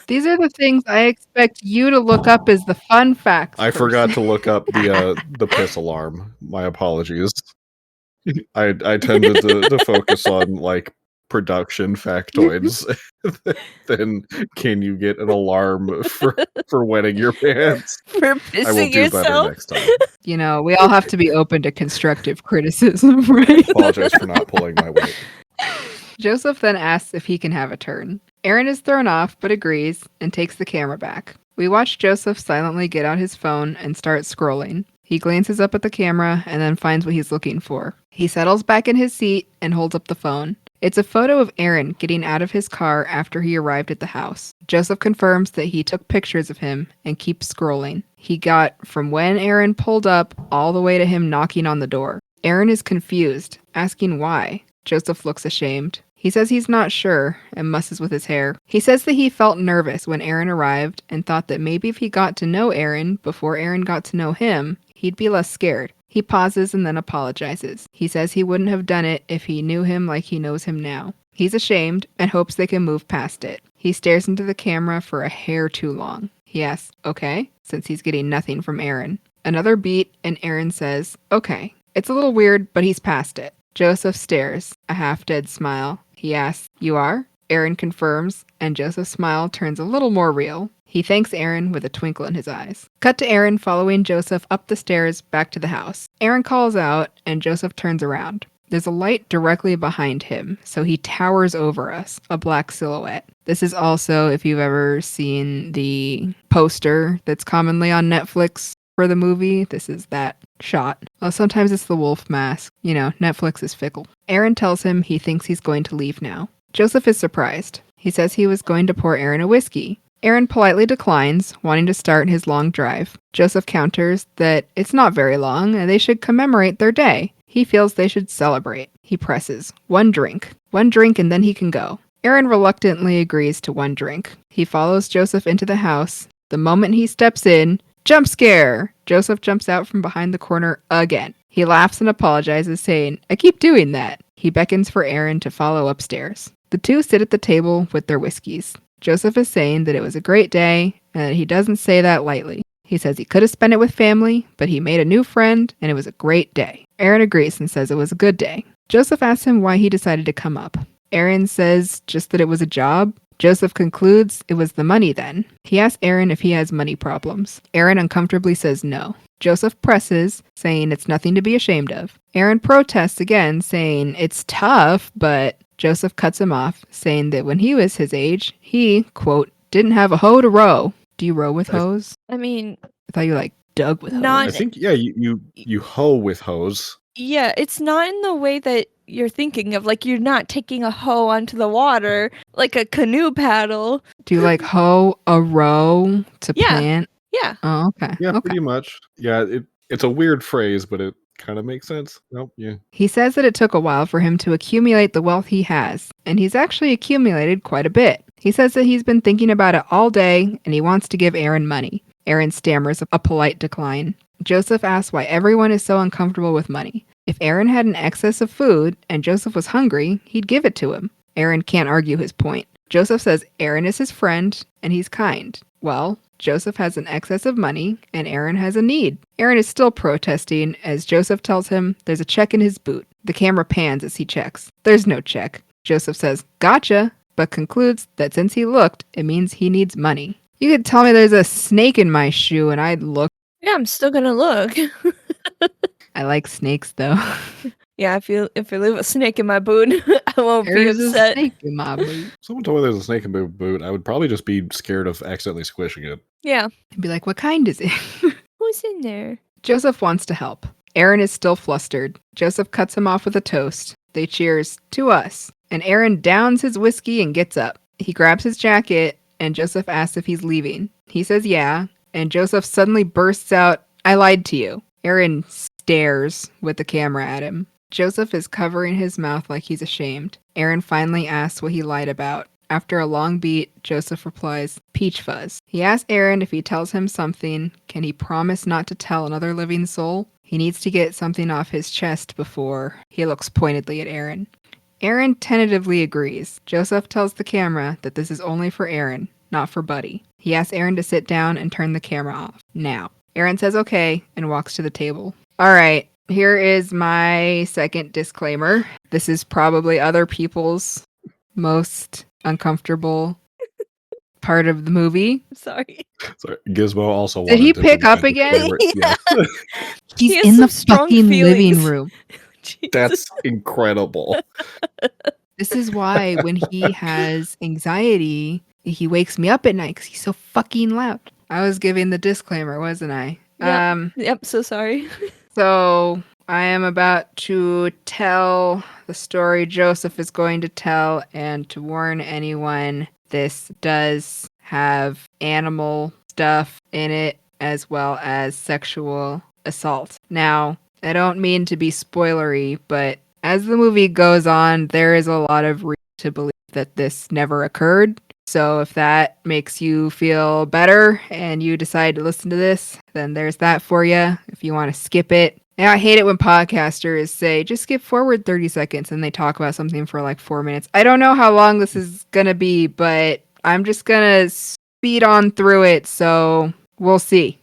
These are the things I expect you to look up as the fun facts. I forgot person. to look up the piss alarm. My apologies. I tended to focus on like production factoids. Then can you get an alarm for wetting your pants? For I will pissing do better yourself. next time. You know, we all have to be open to constructive criticism, right? Apologize for not pulling my weight. Joseph then asks if he can have a turn. Aaron is thrown off, but agrees and takes the camera back. We watch Joseph silently get out his phone and start scrolling. He glances up at the camera and then finds what he's looking for. He settles back in his seat and holds up the phone. It's a photo of Aaron getting out of his car after he arrived at the house. Joseph confirms that he took pictures of him and keeps scrolling. He got from when Aaron pulled up all the way to him knocking on the door. Aaron is confused, asking why. Joseph looks ashamed. He says he's not sure and musses with his hair. He says that he felt nervous when Aaron arrived and thought that maybe if he got to know Aaron before Aaron got to know him, he'd be less scared. He pauses and then apologizes. He says he wouldn't have done it if he knew him like he knows him now. He's ashamed and hopes they can move past it. He stares into the camera for a hair too long. He asks, okay, since he's getting nothing from Aaron. Another beat and Aaron says, okay. It's a little weird, but he's past it. Joseph stares, a half-dead smile. He asks, you are? Aaron confirms, and Joseph's smile turns a little more real. He thanks Aaron with a twinkle in his eyes. Cut to Aaron following Joseph up the stairs back to the house. Aaron calls out, and Joseph turns around. There's a light directly behind him, so he towers over us, a black silhouette. This is also, if you've ever seen the poster that's commonly on Netflix for the movie, this is that shot. Well, sometimes it's the wolf mask. You know, Netflix is fickle. Aaron tells him he thinks he's going to leave now. Joseph is surprised. He says he was going to pour Aaron a whiskey. Aaron politely declines, wanting to start his long drive. Joseph counters that it's not very long and they should commemorate their day. He feels they should celebrate. He presses, one drink and then he can go. Aaron reluctantly agrees to one drink. He follows Joseph into the house. The moment he steps in, jump scare! Joseph jumps out from behind the corner again. He laughs and apologizes, saying, I keep doing that. He beckons for Aaron to follow upstairs. The two sit at the table with their whiskeys. Joseph is saying that it was a great day and that he doesn't say that lightly. He says he could have spent it with family, but he made a new friend and it was a great day. Aaron agrees and says it was a good day. Joseph asks him why he decided to come up. Aaron says just that it was a job. Joseph concludes it was the money then. He asks Aaron if he has money problems. Aaron uncomfortably says no. Joseph presses, saying it's nothing to be ashamed of. Aaron protests again, saying it's tough, but Joseph cuts him off, saying that when he was his age, he, quote, didn't have a hoe to row. Do you row with hoes? I mean, I thought you like dug with Not- I hose. think you hoe with hose. Yeah, it's not in the way that you're thinking of. Like, you're not taking a hoe onto the water like a canoe paddle. Do you like hoe a row to Yeah. plant? Yeah. Oh, okay. Yeah, Okay. pretty much. Yeah, it's a weird phrase, but it kind of makes sense. Nope, yeah. He says that it took a while for him to accumulate the wealth he has, and he's actually accumulated quite a bit. He says that he's been thinking about it all day, and he wants to give Aaron money. Aaron stammers a polite decline. Joseph asks why everyone is so uncomfortable with money. If Aaron had an excess of food and Joseph was hungry, he'd give it to him. Aaron can't argue his point. Joseph says Aaron is his friend and he's kind. Well, Joseph has an excess of money and Aaron has a need. Aaron is still protesting as Joseph tells him there's a check in his boot. The camera pans as he checks. There's no check. Joseph says, "Gotcha," but concludes that since he looked, it means he needs money. You could tell me there's a snake in my shoe and I'd look. Yeah, I'm still gonna look. I like snakes though. Yeah, if you leave a snake in my boot, I won't be There's a upset. snake in my boot. Someone told me there's a snake in my boot. I would probably just be scared of accidentally squishing it. Yeah. I'd be like, what kind is it? Who's in there? Joseph wants to help. Aaron is still flustered. Joseph cuts him off with a toast. They cheers, "To us." And Aaron downs his whiskey and gets up. He grabs his jacket, and Joseph asks if he's leaving. He says yeah, and Joseph suddenly bursts out, "I lied to you." Aaron stares with the camera at him. Joseph is covering his mouth like he's ashamed. Aaron finally asks what he lied about. After a long beat, Joseph replies, "Peachfuzz." He asks Aaron if he tells him something, can he promise not to tell another living soul? He needs to get something off his chest before he looks pointedly at Aaron. Aaron tentatively agrees. Joseph tells the camera that this is only for Aaron, not for Buddy. He asks Aaron to sit down and turn the camera off. Now. Aaron says okay and walks to the table. All right, here is my second disclaimer. This is probably other people's most uncomfortable part of the movie. Sorry. Sorry, Gizmo also Did he wanted to pick up provide again? disclaimer. Yeah. Yes. He's He has in some the strong fucking living feelings. room. Jesus. That's incredible. This is why when he has anxiety, he wakes me up at night because he's so fucking loud. I was giving the disclaimer, wasn't I? Yep. Yep, so sorry. So I am about to tell the story Joseph is going to tell, and to warn anyone, this does have animal stuff in it as well as sexual assault. Now, I don't mean to be spoilery, but as the movie goes on, there is a lot of reason to believe that this never occurred. So if that makes you feel better and you decide to listen to this, then there's that for you. If you want to skip it. And I hate it when podcasters say, just skip forward 30 seconds and they talk about something for like 4 minutes. I don't know how long this is going to be, but I'm just going to speed on through it. So we'll see.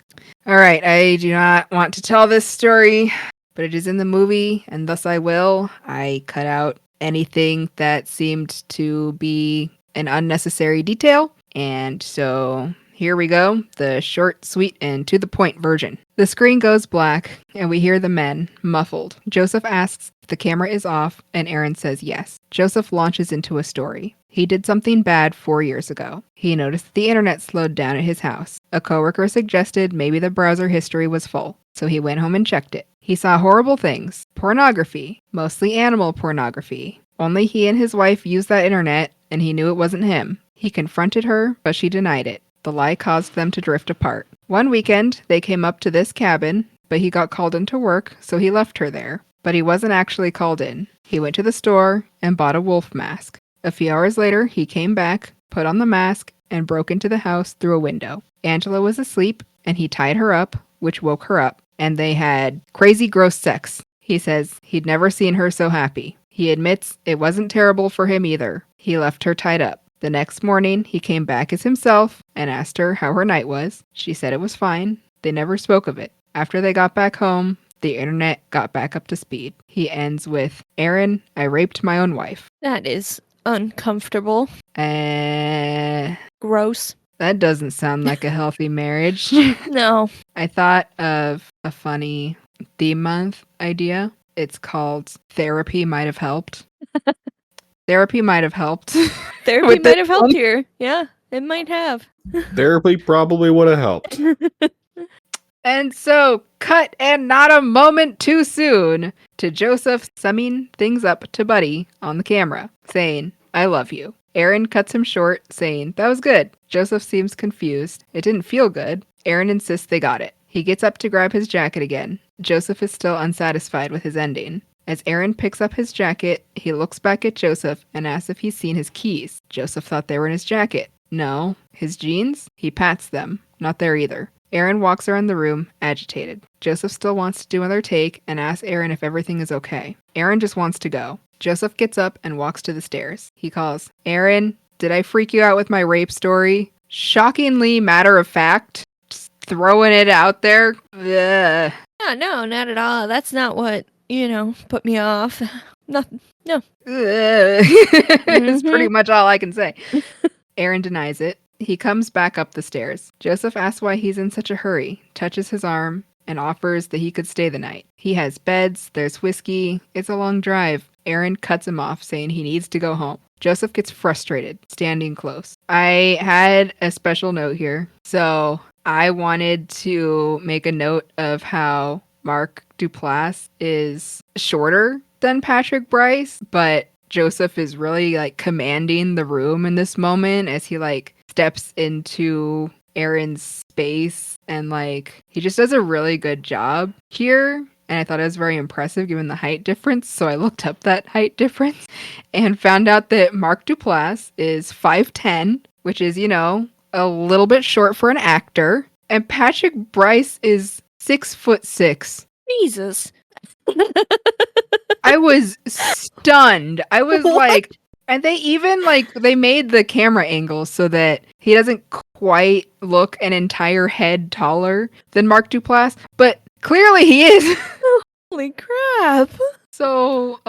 All right. I do not want to tell this story, but it is in the movie and thus I will. I cut out anything that seemed to be an unnecessary detail. And so here we go, the short, sweet, and to the point version. The screen goes black, and we hear the men, muffled. Joseph asks if the camera is off, and Aaron says yes. Joseph launches into a story. He did something bad 4 years ago. He noticed that the internet slowed down at his house. A coworker suggested maybe the browser history was full, so he went home and checked it. He saw horrible things. Pornography, mostly animal pornography. Only he and his wife used that internet, and he knew it wasn't him. He confronted her, but she denied it. The lie caused them to drift apart. One weekend, they came up to this cabin, but he got called into work, so he left her there. But he wasn't actually called in. He went to the store and bought a wolf mask. A few hours later, he came back, put on the mask, and broke into the house through a window. Angela was asleep, and he tied her up, which woke her up, and they had crazy gross sex. He says he'd never seen her so happy. He admits it wasn't terrible for him either. He left her tied up. The next morning, he came back as himself and asked her how her night was. She said it was fine. They never spoke of it. After they got back home, the internet got back up to speed. He ends with, "Aaron, I raped my own wife." That is uncomfortable. Gross. That doesn't sound like a healthy marriage. No. I thought of a funny theme month idea. It's called Therapy Might Have Helped. Therapy might have helped. Therapy With might this have helped one? here. Yeah, it might have. Therapy probably would have helped. And so, cut and not a moment too soon to Joseph summing things up to Buddy on the camera, saying, I love you. Aaron cuts him short, saying, that was good. Joseph seems confused. It didn't feel good. Aaron insists they got it. He gets up to grab his jacket again. Joseph is still unsatisfied with his ending. As Aaron picks up his jacket, he looks back at Joseph and asks if he's seen his keys. Joseph thought they were in his jacket. No. His jeans? He pats them. Not there either. Aaron walks around the room, agitated. Joseph still wants to do another take and asks Aaron if everything is okay. Aaron just wants to go. Joseph gets up and walks to the stairs. He calls, Aaron, did I freak you out with my rape story? Shockingly matter of fact. Just throwing it out there. Ugh. No, not at all. That's not what, put me off. Nothing. No. It's pretty much all I can say. Aaron denies it. He comes back up the stairs. Joseph asks why he's in such a hurry, touches his arm, and offers that he could stay the night. He has beds, there's whiskey, it's a long drive. Aaron cuts him off, saying he needs to go home. Joseph gets frustrated, standing close. I had a special note here. So I wanted to make a note of how Mark Duplass is shorter than Patrick Bryce, but Joseph is really like commanding the room in this moment as he like steps into Aaron's space and like he just does a really good job here. And I thought it was very impressive given the height difference. So I looked up that height difference and found out that Mark Duplass is 5'10", which is, a little bit short for an actor. And Patrick Bryce is 6'6". Jesus. I was stunned. I was like, and they even they made the camera angle so that he doesn't quite look an entire head taller than Mark Duplass, but clearly he is. Holy crap. So,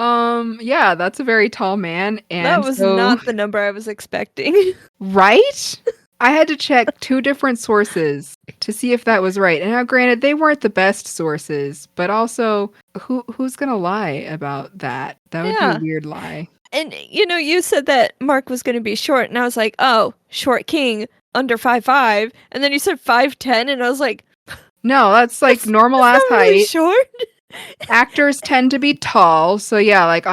yeah, that's a very tall man. And that was not the number I was expecting. Right? I had to check 2 different sources to see if that was right. And now, granted, they weren't the best sources, but also, who's going to lie about that? That would be a weird lie. And, you said that Mark was going to be short, and I was like, oh, short king, under 5'5". And then you said 5'10", and I was like... No, that's like normal ass height. Really short? Actors tend to be tall, so yeah, like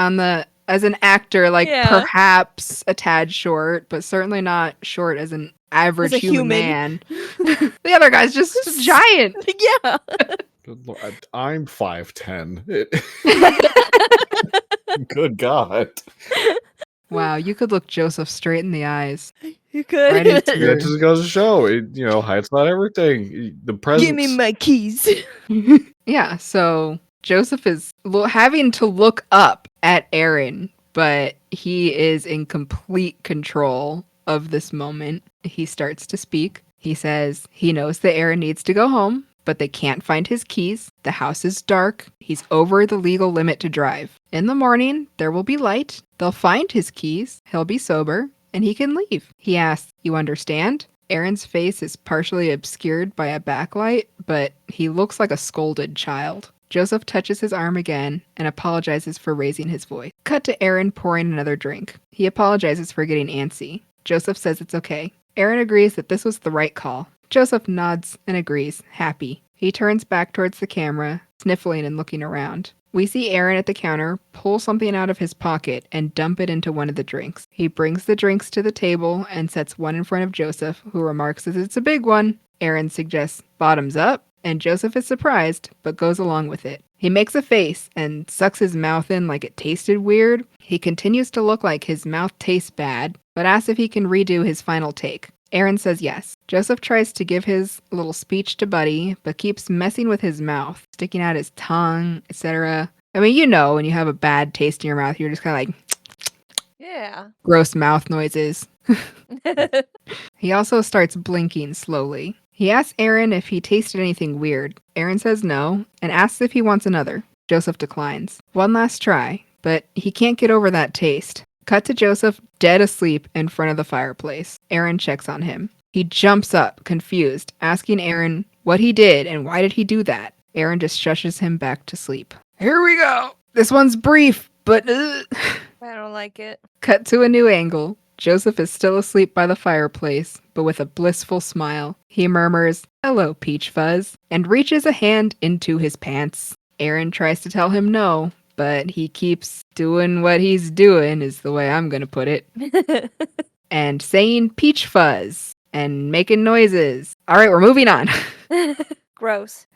as an actor, perhaps a tad short, but certainly not short as an average human man. The other guy's just giant. Yeah. Good Lord, I'm 5'10". Good God. Wow, you could look Joseph straight in the eyes. You could. Right That just goes to show, height's not everything. The presence. Give me my keys. Yeah, so Joseph is having to look up at Aaron, but he is in complete control of this moment. He starts to speak. He says he knows that Aaron needs to go home, but they can't find his keys. The house is dark. He's over the legal limit to drive. In the morning, there will be light. They'll find his keys. He'll be sober, and he can leave. He asks, you understand? Aaron's face is partially obscured by a backlight, but he looks like a scolded child. Joseph touches his arm again and apologizes for raising his voice. Cut to Aaron pouring another drink. He apologizes for getting antsy. Joseph says it's okay. Aaron agrees that this was the right call. Joseph nods and agrees, happy. He turns back towards the camera, sniffling and looking around. We see Aaron at the counter pull something out of his pocket and dump it into one of the drinks. He brings the drinks to the table and sets one in front of Joseph, who remarks that it's a big one. Aaron suggests bottoms up, and Joseph is surprised, but goes along with it. He makes a face and sucks his mouth in like it tasted weird. He continues to look like his mouth tastes bad, but asks if he can redo his final take. Aaron says yes. Joseph tries to give his little speech to Buddy, but keeps messing with his mouth, sticking out his tongue, etc. I mean, when you have a bad taste in your mouth, you're just kind of like... Yeah. Gross mouth noises. He also starts blinking slowly. He asks Aaron if he tasted anything weird. Aaron says no, and asks if he wants another. Joseph declines. One last try, but he can't get over that taste. Cut to Joseph dead asleep in front of the fireplace. Aaron checks on him. He jumps up, confused, asking Aaron what he did and why did he do that. Aaron just shushes him back to sleep. Here we go. This one's brief, but... I don't like it. Cut to a new angle. Joseph is still asleep by the fireplace, but with a blissful smile. He murmurs, "Hello, Peachfuzz," and reaches a hand into his pants. Aaron tries to tell him no, but he keeps doing what he's doing, is the way I'm gonna put it, and saying Peachfuzz and making noises. All right, we're moving on. Gross.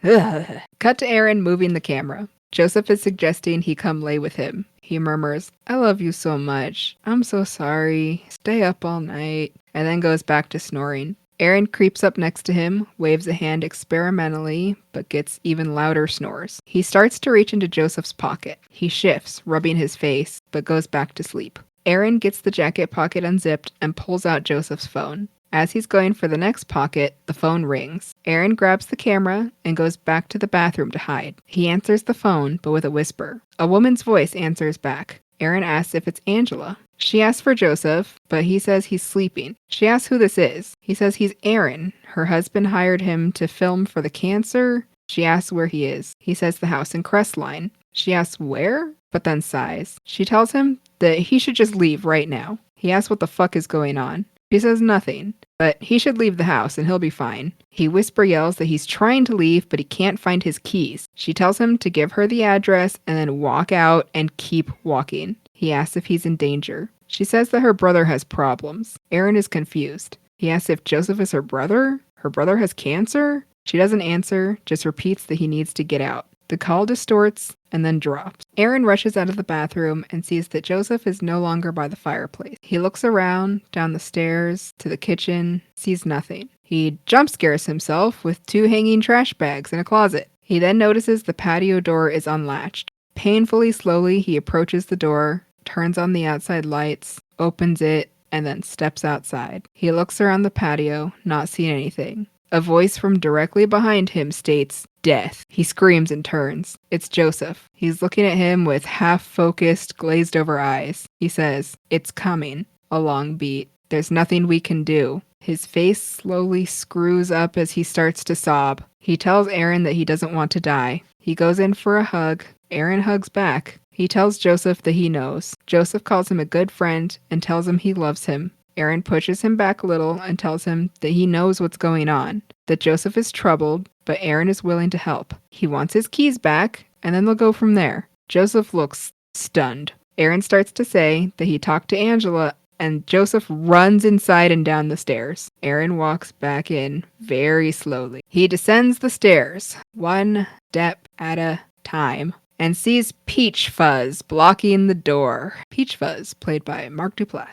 Cut to Aaron moving the camera. Joseph is suggesting he come lay with him. He murmurs, "I love you so much. I'm so sorry. Stay up all night," and then goes back to snoring. Aaron creeps up next to him, waves a hand experimentally, but gets even louder snores. He starts to reach into Joseph's pocket. He shifts, rubbing his face, but goes back to sleep. Aaron gets the jacket pocket unzipped and pulls out Joseph's phone. As he's going for the next pocket, the phone rings. Aaron grabs the camera and goes back to the bathroom to hide. He answers the phone, but with a whisper. A woman's voice answers back. Aaron asks if it's Angela. She asks for Joseph, but he says he's sleeping. She asks who this is. He says he's Aaron. Her husband hired him to film for the cancer. She asks where he is. He says the house in Crestline. She asks where, but then sighs. She tells him that he should just leave right now. He asks what the fuck is going on. She says nothing, but he should leave the house and he'll be fine. He whisper yells that he's trying to leave, but he can't find his keys. She tells him to give her the address and then walk out and keep walking. He asks if he's in danger. She says that her brother has problems. Aaron is confused. He asks if Joseph is her brother? Her brother has cancer? She doesn't answer, just repeats that he needs to get out. The call distorts and then drops. Aaron rushes out of the bathroom and sees that Joseph is no longer by the fireplace. He looks around, down the stairs, to the kitchen, sees nothing. He jump scares himself with 2 hanging trash bags in a closet. He then notices the patio door is unlatched. Painfully slowly, he approaches the door, turns on the outside lights, opens it, and then steps outside. He looks around the patio, not seeing anything. A voice from directly behind him states, "Death." He screams and turns. It's Joseph. He's looking at him with half-focused, glazed-over eyes. He says, "It's coming." A long beat. There's nothing we can do. His face slowly screws up as he starts to sob. He tells Aaron that he doesn't want to die. He goes in for a hug. Aaron hugs back. He tells Joseph that he knows. Joseph calls him a good friend and tells him he loves him. Aaron pushes him back a little and tells him that he knows what's going on, that Joseph is troubled, but Aaron is willing to help. He wants his keys back, and then they'll go from there. Joseph looks stunned. Aaron starts to say that he talked to Angela, and Joseph runs inside and down the stairs. Aaron walks back in very slowly. He descends the stairs, 1 step at a time, and sees Peachfuzz blocking the door. Peachfuzz, played by Mark Duplass.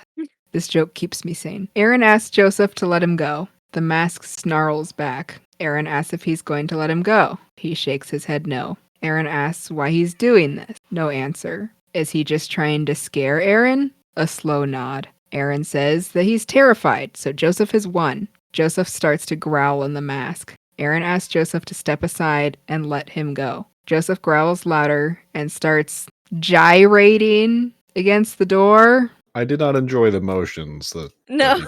This joke keeps me sane. Aaron asks Joseph to let him go. The mask snarls back. Aaron asks if he's going to let him go. He shakes his head no. Aaron asks why he's doing this. No answer. Is he just trying to scare Aaron? A slow nod. Aaron says that he's terrified, so Joseph has won. Joseph starts to growl in the mask. Aaron asks Joseph to step aside and let him go. Joseph growls louder and starts gyrating against the door. I did not enjoy the motions that. No.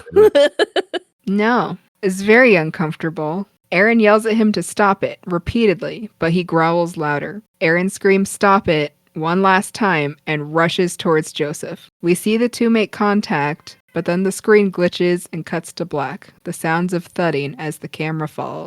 No, it's very uncomfortable. Aaron yells at him to stop it repeatedly, but he growls louder. Aaron screams "stop it" one last time and rushes towards Joseph. We see the two make contact, but then the screen glitches and cuts to black, the sounds of thudding as the camera falls.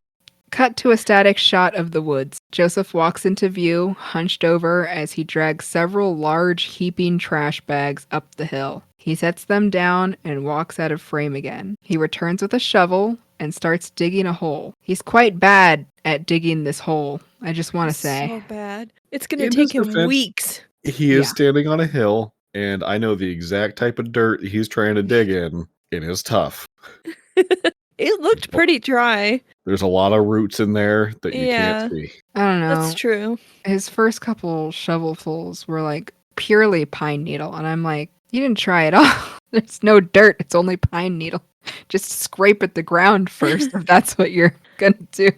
Cut to a static shot of the woods. Joseph walks into view, hunched over as he drags several large heaping trash bags up the hill. He sets them down and walks out of frame again. He returns with a shovel and starts digging a hole. He's quite bad at digging this hole, I just want to say. So bad. It's going to In take his him defense, weeks. He is Yeah. standing on a hill, and I know the exact type of dirt he's trying to dig in. It is tough. It looked pretty dry. There's a lot of roots in there that you Yeah. can't see. I don't know. That's true. His first couple shovelfuls were like purely pine needle, and I'm like, you didn't try it all. There's no dirt, it's only pine needle. Just scrape at the ground first if that's what you're gonna do.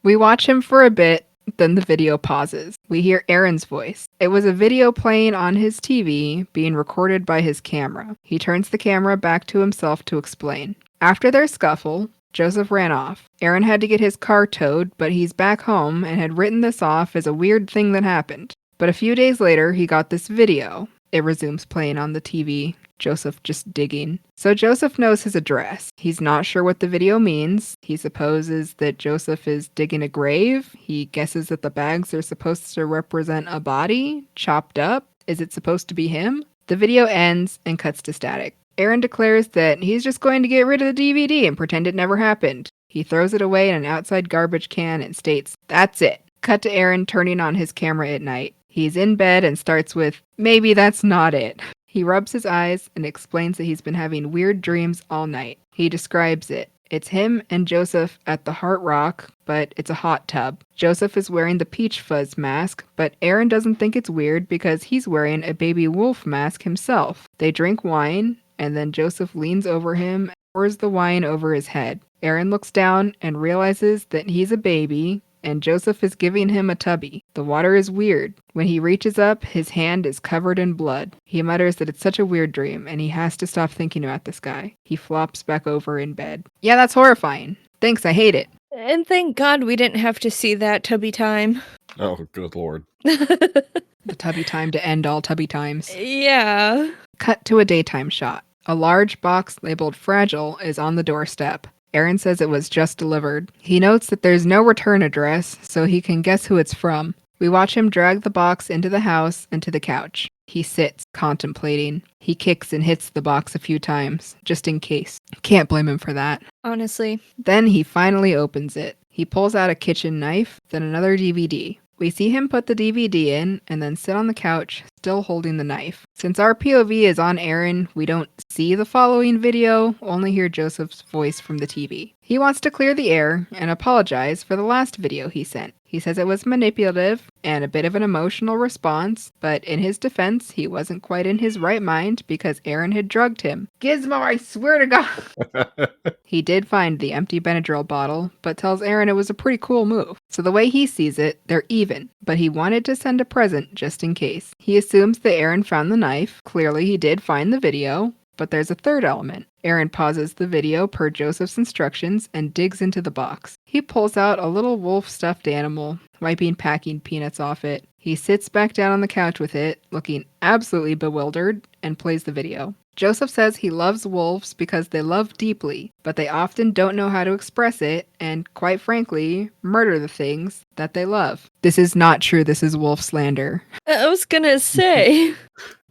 We watch him for a bit, then the video pauses. We hear Aaron's voice. It was a video playing on his TV, being recorded by his camera. He turns the camera back to himself to explain. After their scuffle, Joseph ran off. Aaron had to get his car towed, but he's back home and had written this off as a weird thing that happened. But a few days later, he got this video. It resumes playing on the TV. Joseph just digging. So Joseph knows his address. He's not sure what the video means. He supposes that Joseph is digging a grave. He guesses that the bags are supposed to represent a body, chopped up. Is it supposed to be him? The video ends and cuts to static. Aaron declares that he's just going to get rid of the DVD and pretend it never happened. He throws it away in an outside garbage can and states, "That's it." Cut to Aaron turning on his camera at night. He's in bed and starts with, "Maybe that's not it." He rubs his eyes and explains that he's been having weird dreams all night. He describes it. It's him and Joseph at the Heart Rock, but it's a hot tub. Joseph is wearing the Peachfuzz mask, but Aaron doesn't think it's weird because he's wearing a baby wolf mask himself. They drink wine, and then Joseph leans over him and pours the wine over his head. Aaron looks down and realizes that he's a baby, and Joseph is giving him a tubby. The water is weird. When he reaches up, his hand is covered in blood. He mutters that it's such a weird dream, and he has to stop thinking about this guy. He flops back over in bed. Yeah, that's horrifying. Thanks, I hate it. And thank God we didn't have to see that tubby time. Oh, good lord. The tubby time to end all tubby times. Yeah. Cut to a daytime shot. A large box labeled Fragile is on the doorstep. Aaron says it was just delivered. He notes that there's no return address, so he can guess who it's from. We watch him drag the box into the house and to the couch. He sits, contemplating. He kicks and hits the box a few times, just in case. Can't blame him for that. Honestly. Then he finally opens it. He pulls out a kitchen knife, then another DVD. We see him put the DVD in and then sit on the couch, still holding the knife. Since our POV is on Aaron, we don't see the following video, only hear Joseph's voice from the TV. He wants to clear the air and apologize for the last video he sent. He says it was manipulative and a bit of an emotional response, but in his defense, he wasn't quite in his right mind because Aaron had drugged him. Gizmo, I swear to God! He did find the empty Benadryl bottle, but tells Aaron it was a pretty cool move. So the way he sees it, they're even, but he wanted to send a present just in case. He assumes that Aaron found the knife. Clearly he did find the video, but there's a third element. Aaron pauses the video per Joseph's instructions and digs into the box. He pulls out a little wolf stuffed animal, wiping packing peanuts off it. He sits back down on the couch with it, looking absolutely bewildered, and plays the video. Joseph says he loves wolves because they love deeply, but they often don't know how to express it and, quite frankly, murder the things that they love. This is not true. This is wolf slander. I was gonna say,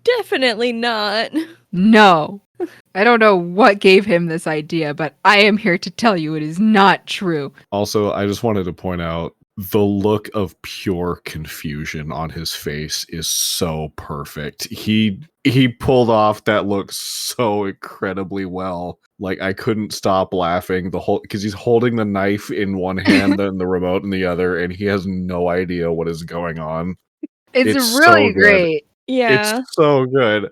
definitely not. No. I don't know what gave him this idea, but I am here to tell you it is not true. Also, I just wanted to point out the look of pure confusion on his face is so perfect. He pulled off that look so incredibly well. Like, I couldn't stop laughing the whole because he's holding the knife in one hand and the remote in the other, and he has no idea what is going on. It's really so good. great. Yeah. It's so good.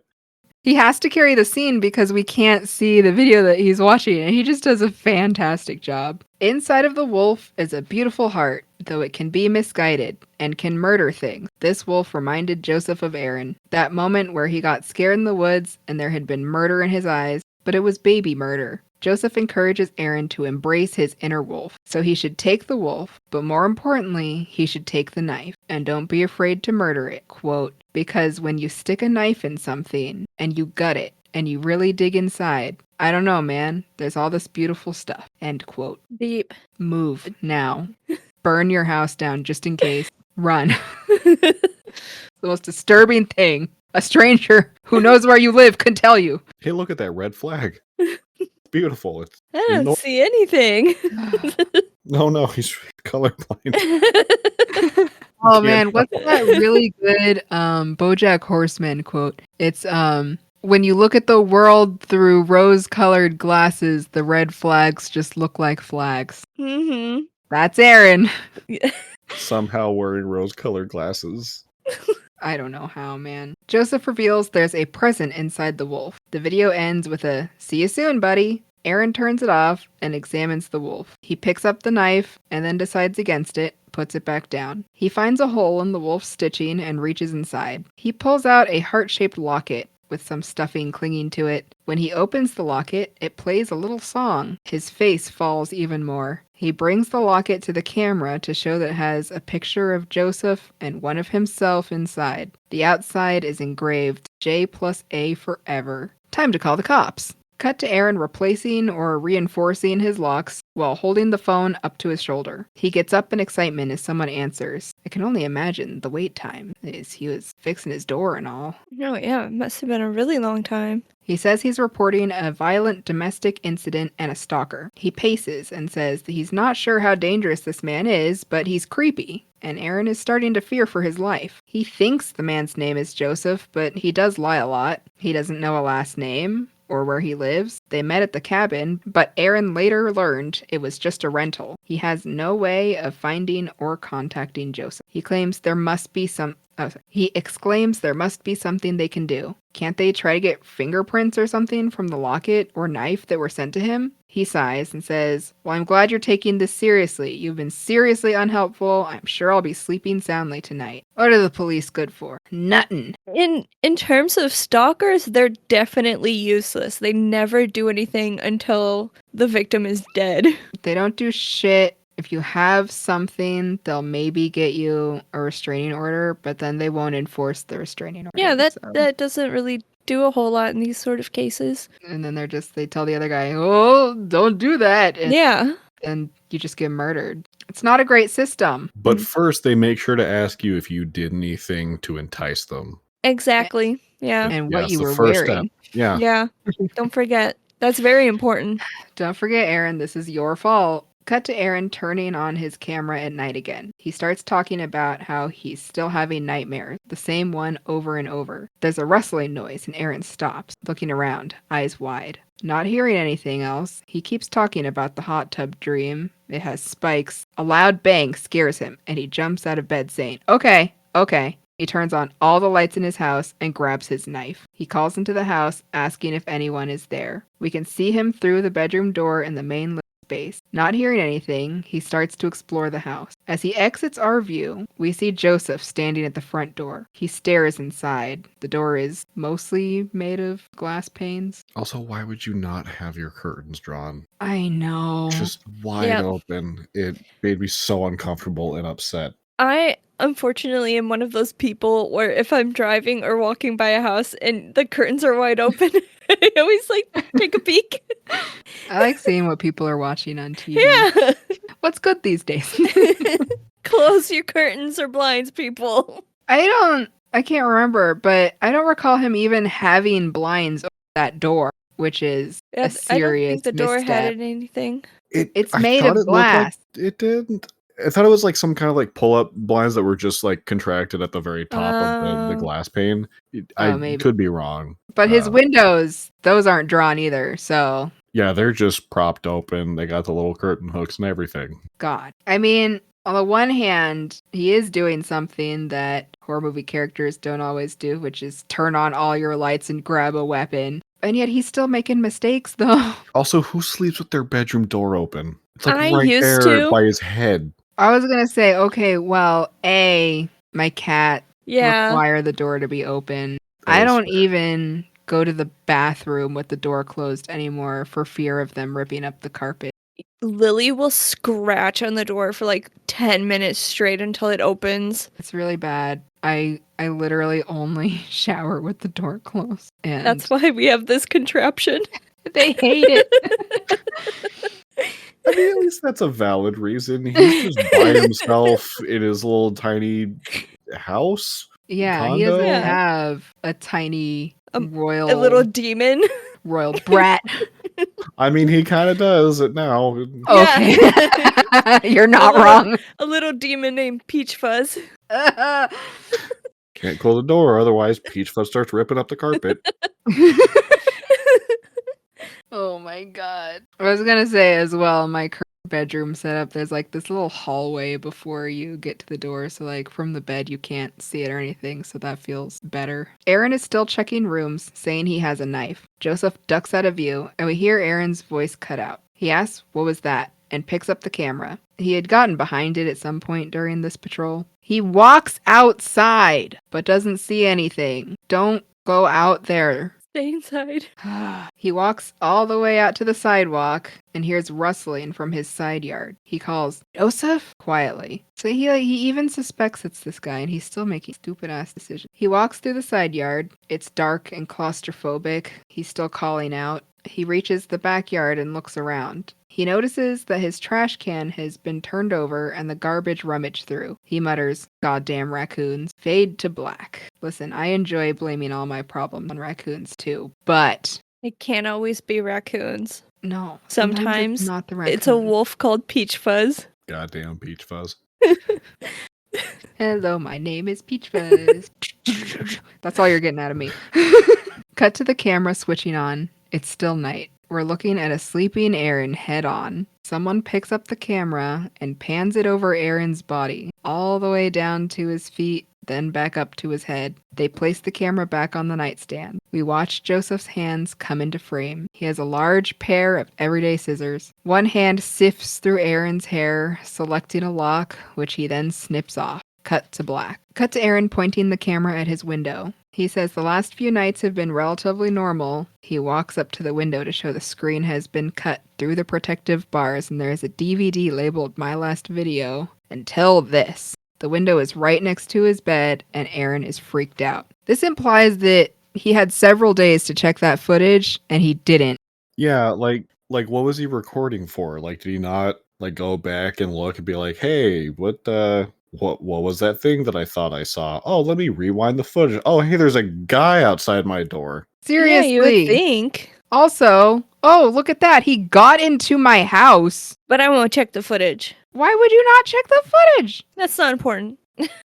He has to carry the scene because we can't see the video that he's watching, and he just does a fantastic job. Inside of the wolf is a beautiful heart, though it can be misguided and can murder things. This wolf reminded Joseph of Aaron, that moment where he got scared in the woods and there had been murder in his eyes, but it was baby murder. Joseph encourages Aaron to embrace his inner wolf, so he should take the wolf, but more importantly, he should take the knife, and don't be afraid to murder it, quote, because when you stick a knife in something, and you gut it, and you really dig inside, I don't know, man, there's all this beautiful stuff, end quote. Beep. Move, now. Burn your house down, just in case. Run. The most disturbing thing a stranger who knows where you live can tell you. Hey, look at that red flag. Beautiful. It's I don't see anything. no, he's colorblind. Oh man, what's that really good BoJack Horseman quote? It's when you look at the world through rose-colored glasses, the red flags just look like flags. Mm-hmm. That's Aaron. Somehow wearing rose-colored glasses. I don't know how, man. Joseph reveals there's a present inside the wolf. The video ends with a "see you soon, buddy." Aaron turns it off and examines the wolf. He picks up the knife and then decides against it, puts it back down. He finds a hole in the wolf's stitching and reaches inside. He pulls out a heart-shaped locket with some stuffing clinging to it. When he opens the locket, it plays a little song. His face falls even more. He brings the locket to the camera to show that it has a picture of Joseph and one of himself inside. The outside is engraved, J plus A forever. Time to call the cops. Cut to Aaron replacing or reinforcing his locks while holding the phone up to his shoulder. He gets up in excitement as someone answers. I can only imagine the wait time as he was fixing his door and all. Oh, yeah, it must have been a really long time. He says he's reporting a violent domestic incident and a stalker. He paces and says that he's not sure how dangerous this man is, but he's creepy. And Aaron is starting to fear for his life. He thinks the man's name is Joseph, but he does lie a lot. He doesn't know a last name or where he lives. They met at the cabin, but Aaron later learned it was just a rental. He has no way of finding or contacting Joseph. He exclaims there must be something they can do. Can't they try to get fingerprints or something from the locket or knife that were sent to him? He sighs and says, well, I'm glad you're taking this seriously. You've been seriously unhelpful. I'm sure I'll be sleeping soundly tonight. What are the police good for? Nuttin'. In terms of stalkers, they're definitely useless. They never do anything until the victim is dead. They don't do shit. If you have something, they'll maybe get you a restraining order, but then they won't enforce the restraining order. Yeah, that doesn't really do a whole lot in these sort of cases. And then they tell the other guy, oh, don't do that. And, Yeah. and you just get murdered. It's not a great system. But first, they make sure to ask you if you did anything to entice them. Exactly. Yeah. And Yeah, what it's you the were first wearing. step. Yeah. Yeah. Don't forget. That's very important. Don't forget, Aaron, this is your fault. Cut to Aaron turning on his camera at night again. He starts talking about how he's still having nightmares, the same one over and over. There's a rustling noise and Aaron stops, looking around, eyes wide. Not hearing anything else, he keeps talking about the hot tub dream. It has spikes. A loud bang scares him, and he jumps out of bed saying, okay. He turns on all the lights in his house and grabs his knife. He calls into the house, asking if anyone is there. We can see him through the bedroom door in the main living space. Not hearing anything, he starts to explore the house. As he exits our view, we see Joseph standing at the front door. He stares inside. The door is mostly made of glass panes. Also, why would you not have your curtains drawn? I know. Just wide open. It made me so uncomfortable and upset. I, unfortunately, am one of those people where if I'm driving or walking by a house and the curtains are wide open, I always take a peek. I like seeing what people are watching on TV. Yeah. What's good these days? Close your curtains or blinds, people. I can't remember, but I don't recall him even having blinds over that door, which is a serious I don't think the door misstep. had anything. It's made of glass. It didn't. I thought it was like some kind of like pull-up blinds that were just like contracted at the very top of the glass pane. I could be wrong. But his windows, those aren't drawn either, so... Yeah, they're just propped open. They got the little curtain hooks and everything. God. I mean, on the one hand, he is doing something that horror movie characters don't always do, which is turn on all your lights and grab a weapon. And yet he's still making mistakes, though. Also, who sleeps with their bedroom door open? It's like I right used there to. by his head. I was going to say, okay, well, my cat require the door to be open. I don't even go to the bathroom with the door closed anymore for fear of them ripping up the carpet. Lily will scratch on the door for like 10 minutes straight until it opens. It's really bad. I literally only shower with the door closed. And that's why we have this contraption. They hate it. I mean, at least that's a valid reason. He's just by himself in his little tiny house. Yeah, condo? he doesn't have a tiny a royal little demon. Royal brat. I mean, he kind of does it now. Okay. Yeah. You're not wrong. A little demon named Peachfuzz. Can't close the door, otherwise Peachfuzz starts ripping up the carpet. Oh my god. I was gonna say as well, my current bedroom setup, there's like this little hallway before you get to the door, so like from the bed you can't see it or anything, so that feels better. Aaron is still checking rooms, saying he has a knife. Joseph ducks out of view, and we hear Aaron's voice cut out. He asks, what was that? And picks up the camera. He had gotten behind it at some point during this patrol. He walks outside, but doesn't see anything. Don't go out there. Stay inside. He walks all the way out to the sidewalk and hears rustling from his side yard. He calls, Joseph? Quietly. So he even suspects it's this guy, and he's still making stupid-ass decisions. He walks through the side yard. It's dark and claustrophobic. He's still calling out. He reaches the backyard and looks around. He notices that his trash can has been turned over and the garbage rummaged through. He mutters, goddamn raccoons. Fade to black. Listen, I enjoy blaming all my problems on raccoons too, but... It can't always be raccoons. No. Sometimes it's not the raccoon. It's a wolf called Peachfuzz. Goddamn Peachfuzz. Hello, my name is Peachfuzz. That's all you're getting out of me. Cut to the camera switching on. It's still night. We're looking at a sleeping Aaron head on. Someone picks up the camera and pans it over Aaron's body, all the way down to his feet, then back up to his head. They place the camera back on the nightstand. We watch Joseph's hands come into frame. He has a large pair of everyday scissors. One hand sifts through Aaron's hair, selecting a lock, which he then snips off. Cut to black. Cut to Aaron pointing the camera at his window. He says the last few nights have been relatively normal. He walks up to the window to show the screen has been cut through the protective bars and there is a DVD labeled My Last Video. Until this. The window is right next to his bed and Aaron is freaked out. This implies that he had several days to check that footage and he didn't. Yeah, like what was he recording for? Like, did he not like go back and look and be like, hey, what was that thing that I thought I saw? Oh, let me rewind the footage. Oh, hey, there's a guy outside my door. Seriously. Yeah, you would think. Also, oh, look at that. He got into my house. But I won't check the footage. Why would you not check the footage? That's not important.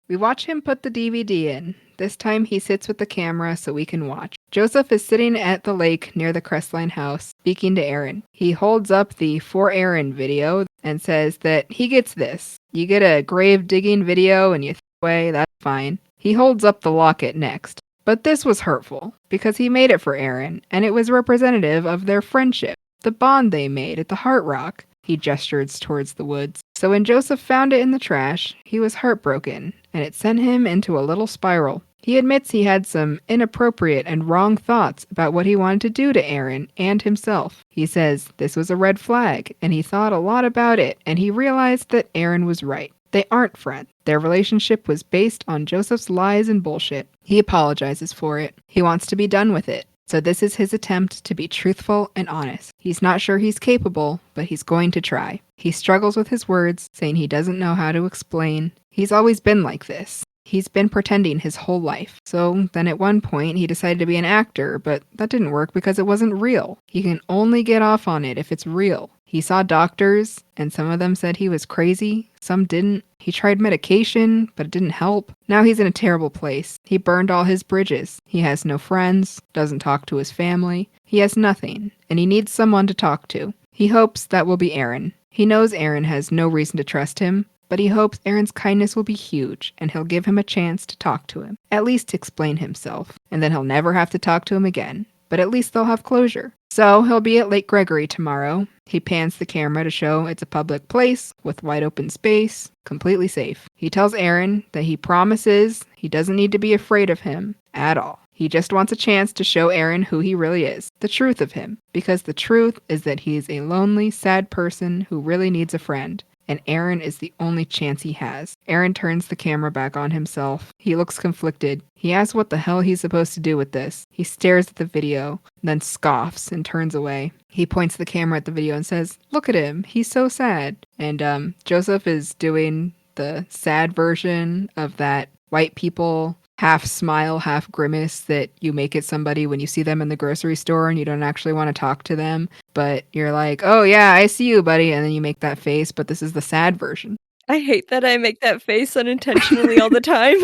We watch him put the DVD in. This time he sits with the camera so we can watch. Joseph is sitting at the lake near the Crestline house, speaking to Aaron. He holds up the For Aaron video and says that he gets this. You get a grave digging video and you throw away, that's fine. He holds up the locket next. But this was hurtful, because he made it for Aaron, and it was representative of their friendship, the bond they made at the Heart Rock. He gestures towards the woods. So when Joseph found it in the trash, he was heartbroken, and it sent him into a little spiral. He admits he had some inappropriate and wrong thoughts about what he wanted to do to Aaron and himself. He says this was a red flag, and he thought a lot about it, and he realized that Aaron was right. They aren't friends. Their relationship was based on Joseph's lies and bullshit. He apologizes for it. He wants to be done with it. So this is his attempt to be truthful and honest. He's not sure he's capable, but he's going to try. He struggles with his words, saying he doesn't know how to explain. He's always been like this. He's been pretending his whole life. So then at one point he decided to be an actor, but that didn't work because it wasn't real. He can only get off on it if it's real. He saw doctors, and some of them said he was crazy, some didn't. He tried medication, but it didn't help. Now he's in a terrible place. He burned all his bridges. He has no friends, doesn't talk to his family. He has nothing, and he needs someone to talk to. He hopes that will be Aaron. He knows Aaron has no reason to trust him, but he hopes Aaron's kindness will be huge, and he'll give him a chance to talk to him, at least to explain himself, and then he'll never have to talk to him again. But at least they'll have closure. So he'll be at Lake Gregory tomorrow. He pans the camera to show it's a public place with wide open space, completely safe. He tells Aaron that he promises he doesn't need to be afraid of him at all. He just wants a chance to show Aaron who he really is, the truth of him, because the truth is that he's a lonely, sad person who really needs a friend. And Aaron is the only chance he has. Aaron turns the camera back on himself. He looks conflicted. He asks what the hell he's supposed to do with this. He stares at the video, then scoffs and turns away. He points the camera at the video and says, "Look at him, he's so sad." And Joseph is doing the sad version of that white people half smile, half grimace that you make at somebody when you see them in the grocery store and you don't actually want to talk to them, but you're like, "Oh yeah, I see you, buddy," and then you make that face, but this is the sad version. I hate that I make that face unintentionally all the time.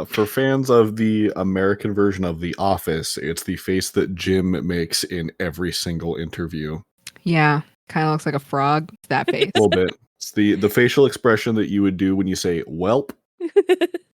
For fans of the American version of The Office, it's the face that Jim makes in every single interview. Yeah, kind of looks like a frog, that face. A little bit. It's the facial expression that you would do when you say, "Welp."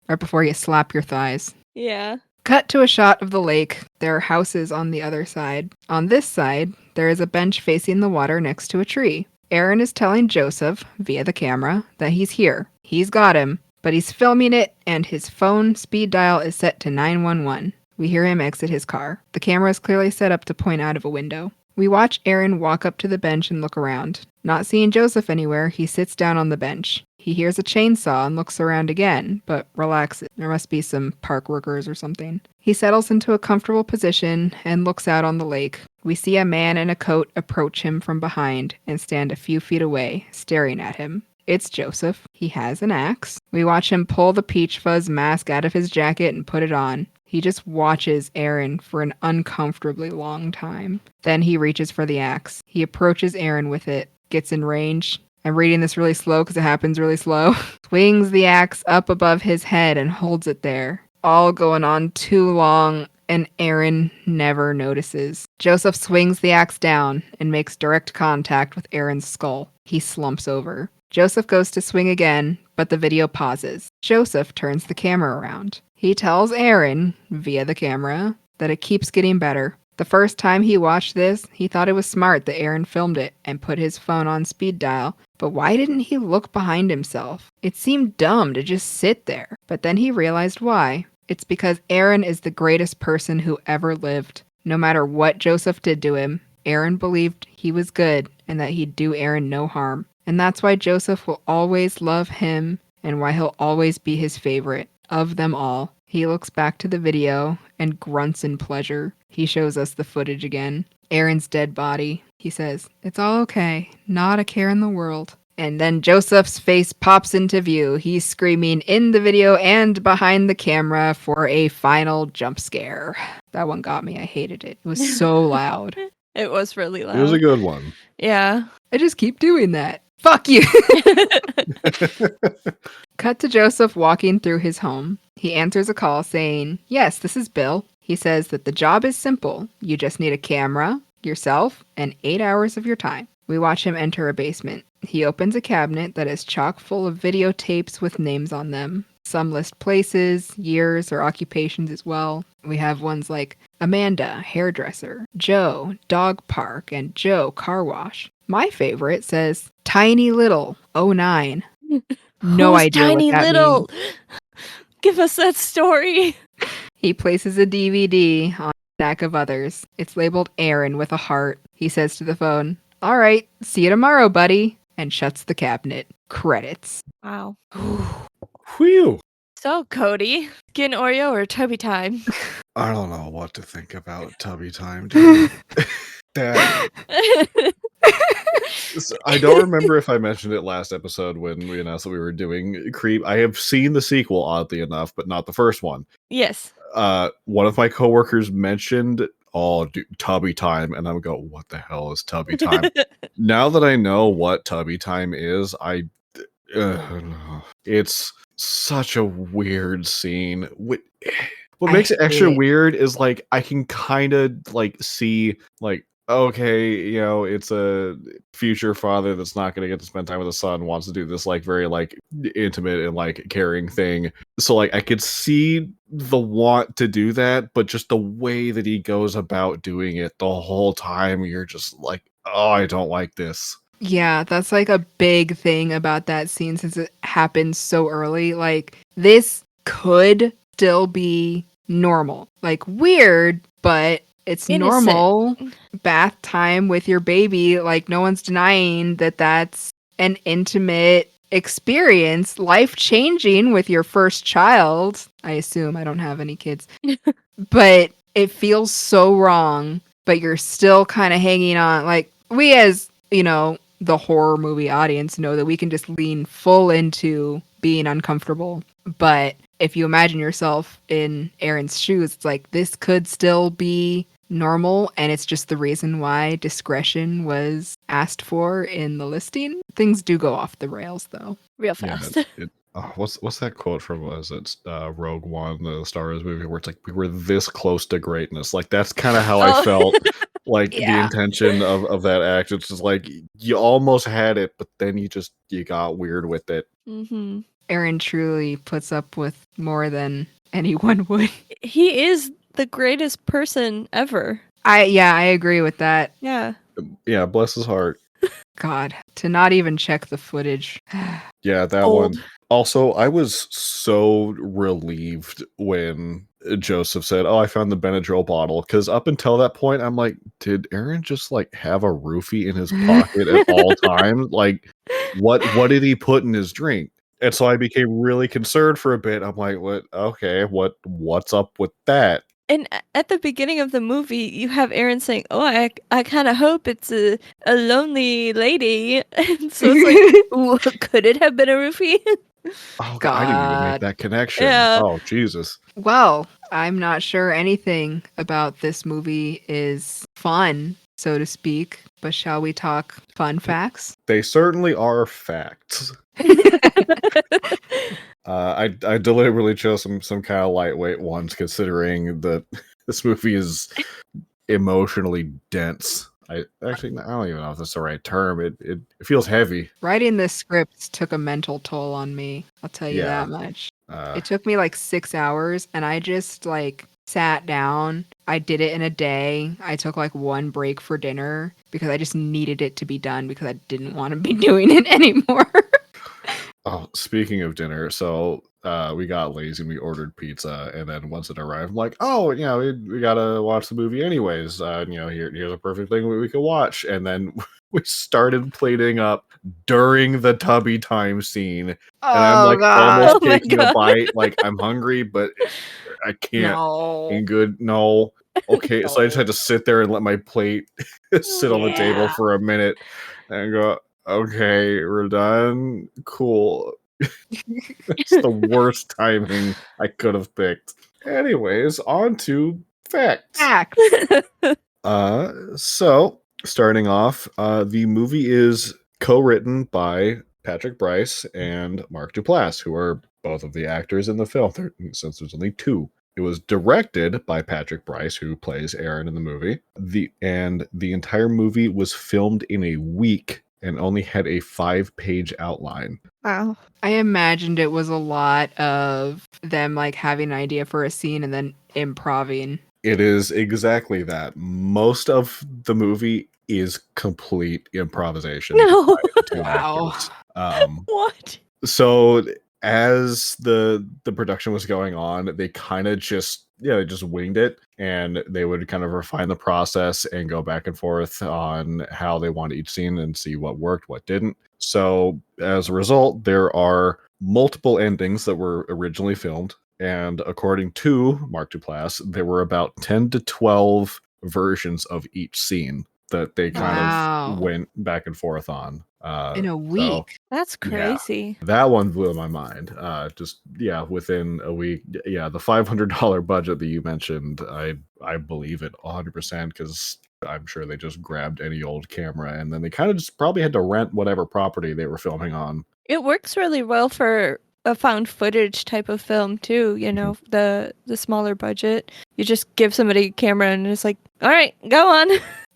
Right before you slap your thighs. Yeah. Cut to a shot of the lake. There are houses on the other side. On this side, there is a bench facing the water next to a tree. Aaron is telling Joseph, via the camera, that he's here. He's got him, but he's filming it, and his phone speed dial is set to 911. We hear him exit his car. The camera is clearly set up to point out of a window. We watch Aaron walk up to the bench and look around. Not seeing Joseph anywhere, he sits down on the bench. He hears a chainsaw and looks around again, but relaxes. There must be some park workers or something. He settles into a comfortable position and looks out on the lake. We see a man in a coat approach him from behind and stand a few feet away, staring at him. It's Joseph. He has an axe. We watch him pull the Peachfuzz mask out of his jacket and put it on. He just watches Aaron for an uncomfortably long time. Then he reaches for the axe. He approaches Aaron with it, gets in range. I'm reading this really slow because it happens really slow. Swings the axe up above his head and holds it there. All going on too long, and Aaron never notices. Joseph swings the axe down and makes direct contact with Aaron's skull. He slumps over. Joseph goes to swing again, but the video pauses. Joseph turns the camera around. He tells Aaron, via the camera, that it keeps getting better. The first time he watched this, he thought it was smart that Aaron filmed it and put his phone on speed dial, but why didn't he look behind himself? It seemed dumb to just sit there, but then he realized why. It's because Aaron is the greatest person who ever lived. No matter what Joseph did to him, Aaron believed he was good and that he'd do Aaron no harm. And that's why Joseph will always love him and why he'll always be his favorite of them all. He looks back to the video and grunts in pleasure. He shows us the footage again. Aaron's dead body. He says, "It's all okay. Not a care in the world." And then Joseph's face pops into view. He's screaming in the video and behind the camera for a final jump scare. That one got me. I hated it. It was so loud. It was really loud. It was a good one. Yeah. I just keep doing that. Fuck you. Cut to Joseph walking through his home. He answers a call saying, "Yes, this is Bill." He says that the job is simple. You just need a camera, yourself, and 8 hours of your time. We watch him enter a basement. He opens a cabinet that is chock full of videotapes with names on them. Some list places, years, or occupations as well. We have ones like Amanda, hairdresser, Joe, dog park, and Joe, car wash. My favorite says Tiny Little, 09. No Who's idea Tiny what that Little? means. Give us that story. He places a DVD on a stack of others. It's labeled Aaron with a heart. He says to the phone, "All right, see you tomorrow, buddy," and shuts the cabinet. Credits. Wow. Whew. So, Cody, Skin Oreo or Tubby Time? I don't know what to think about Tubby Time, dude. That I don't remember if I mentioned it last episode when we announced that we were doing Creep. I have seen the sequel, oddly enough, but not the first one. Yes. One of my coworkers mentioned, "Oh, dude, Tubby Time," and I'm go, "What the hell is Tubby Time?" Now that I know what Tubby Time is, it's such a weird scene. What makes it extra weird is like I can kind of like see like, okay, you know, it's a future father that's not going to get to spend time with his son, wants to do this like very like intimate and like caring thing. So like I could see the want to do that, but just the way that he goes about doing it the whole time, you're just like, oh, I don't like this. Yeah, that's like a big thing about that scene since it happened so early. Like, this could still be normal. Like, weird, but it's Innocent. normal bath time with your baby. Like, no one's denying that that's an intimate experience, life-changing with your first child. I assume. I don't have any kids. But it feels so wrong, but you're still kind of hanging on. Like, we as, you know, the horror movie audience know that we can just lean full into being uncomfortable. But if you imagine yourself in Aaron's shoes, it's like this could still be normal, and it's just the reason why discretion was asked for in the listing. Things do go off the rails, though. Real fast. What's that quote from? Was it Rogue One, the Star Wars movie, where it's like we were this close to greatness? Like that's kind of how I felt. Like the intention of that act. It's just like you almost had it, but then you got weird with it. Mm-hmm. Aaron truly puts up with more than anyone would. He is the greatest person ever. I agree with that. Yeah. Yeah, bless his heart. God, to not even check the footage. Yeah, that Old. one. Also, I was so relieved when Joseph said, "Oh, I found the Benadryl bottle." Because up until that point, I'm like, did Aaron just like have a roofie in his pocket at all times? Like, what did he put in his drink? And so I became really concerned for a bit. I'm like, what? Okay, what's up with that? And at the beginning of the movie, you have Aaron saying, "Oh, I kind of hope it's a lonely lady." And so it's like, could it have been a roofie? Oh God, I didn't even make God. that connection. Yeah. Oh Jesus. Well, I'm not sure anything about this movie is fun, so to speak, but shall we talk fun facts? They certainly are facts. I deliberately chose some kind of lightweight ones, considering that this movie is emotionally dense. I don't even know if that's the right term. It feels heavy. Writing this script took a mental toll on me, I'll tell you Yeah. that much. Uh, It took me like 6 hours, and I just like sat down. I did it in a day. I took like one break for dinner because I just needed it to be done because I didn't want to be doing it anymore. Oh, speaking of dinner, so we got lazy and we ordered pizza, and then once it arrived, I'm like, oh, we gotta watch the movie anyways. Here's a perfect thing we could watch, and then we started plating up during the tubby time scene, and I'm Oh like god. almost Oh my taking a God. bite, like I'm hungry, but I can't. No. In good, no. Okay, so I just had to sit there and let my plate sit on the table Yeah. for a minute and go, okay, we're done. Cool. It's the worst timing I could have picked. Anyways, on to facts. Facts. So starting off, the movie is co-written by Patrick Brice and Mark Duplass, who are both of the actors in the film, since there's only two. It was directed by Patrick Brice, who plays Aaron in the movie. The entire movie was filmed in a week and only had a 5-page outline. Wow. I imagined it was a lot of them like having an idea for a scene and then improving. It is exactly that. Most of the movie is complete improvisation. No. by the two Wow. actors. What? So as the production was going on, they kind of just winged it, and they would kind of refine the process and go back and forth on how they wanted each scene and see what worked, what didn't. So as a result, there are multiple endings that were originally filmed, and according to Mark Duplass, there were about 10 to 12 versions of each scene that they kind Wow. of went back and forth on. In a So week. That's crazy. that one blew my mind. Within a week. Yeah, the $500 budget that you mentioned, I believe it 100% because I'm sure they just grabbed any old camera and then they kind of just probably had to rent whatever property they were filming on. It works really well for a found footage type of film too, the smaller budget. You just give somebody a camera and it's like, all right, go on.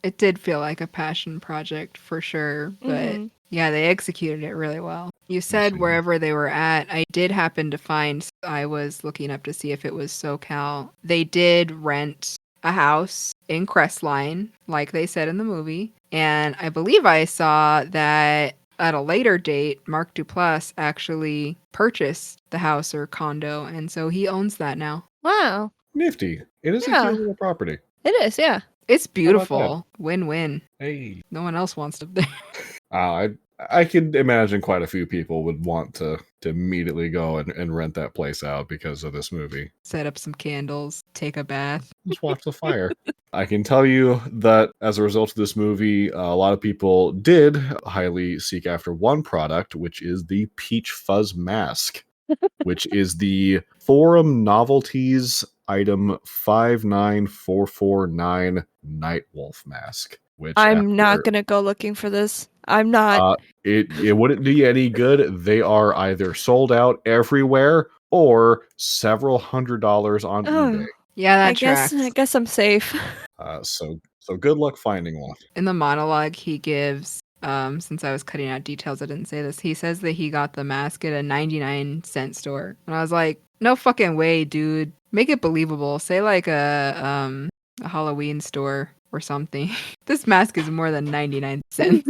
It did feel like a passion project for sure, but Mhm. yeah, they executed it really well. You said Absolutely. wherever they were at. I did happen to find, I was looking up to see if it was SoCal. They did rent a house in Crestline, like they said in the movie. And I believe I saw that at a later date, Mark Duplass actually purchased the house or condo. And so he owns that now. Wow. Nifty. It is a Yeah. cute little property. It is, yeah. It's about that? beautiful. Win-win. Hey. No one else wants to live there. I could imagine quite a few people would want to immediately go and rent that place out because of this movie. Set up some candles, take a bath. Just watch the fire. I can tell you that as a result of this movie, a lot of people did highly seek after one product, which is the Peachfuzz mask, which is the Forum Novelties item 59449 Nightwolf mask. Which I'm not going to go looking for this. I'm not. It wouldn't do you any good. They are either sold out everywhere or several $100s on eBay. Yeah, that I tracks. guess I'm safe. So good luck finding one. In the monologue he gives, since I was cutting out details, I didn't say this. He says that he got the mask at a 99-cent store. And I was like, no fucking way, dude. Make it believable. Say like a Halloween store or something. This mask is more than 99 cents.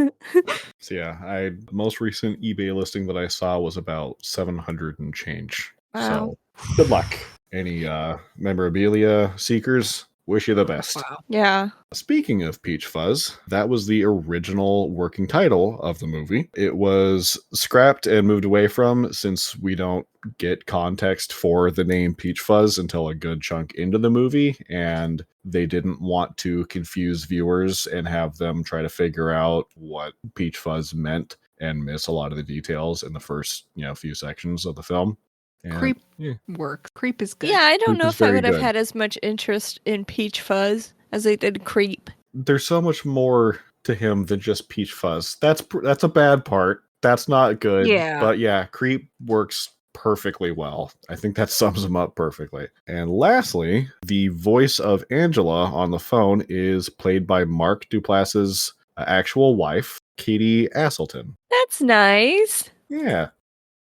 So yeah, the most recent eBay listing that I saw was about 700 and change. Wow. So good luck. Any memorabilia seekers, wish you the best. Wow. Yeah. Speaking of Peachfuzz, that was the original working title of the movie. It was scrapped and moved away from since we don't get context for the name Peachfuzz until a good chunk into the movie, and they didn't want to confuse viewers and have them try to figure out what Peachfuzz meant and miss a lot of the details in the first, few sections of the film. And, Creep yeah. work. Creep is good. Yeah, I don't Creep know is if I very would have good. had as much interest in Peachfuzz as I did Creep. There's so much more to him than just Peachfuzz. That's a bad part. That's not good. Yeah. But yeah, Creep works perfectly well. I think that sums him up perfectly. And lastly, the voice of Angela on the phone is played by Mark Duplass's actual wife, Katie Asselton. That's nice. Yeah.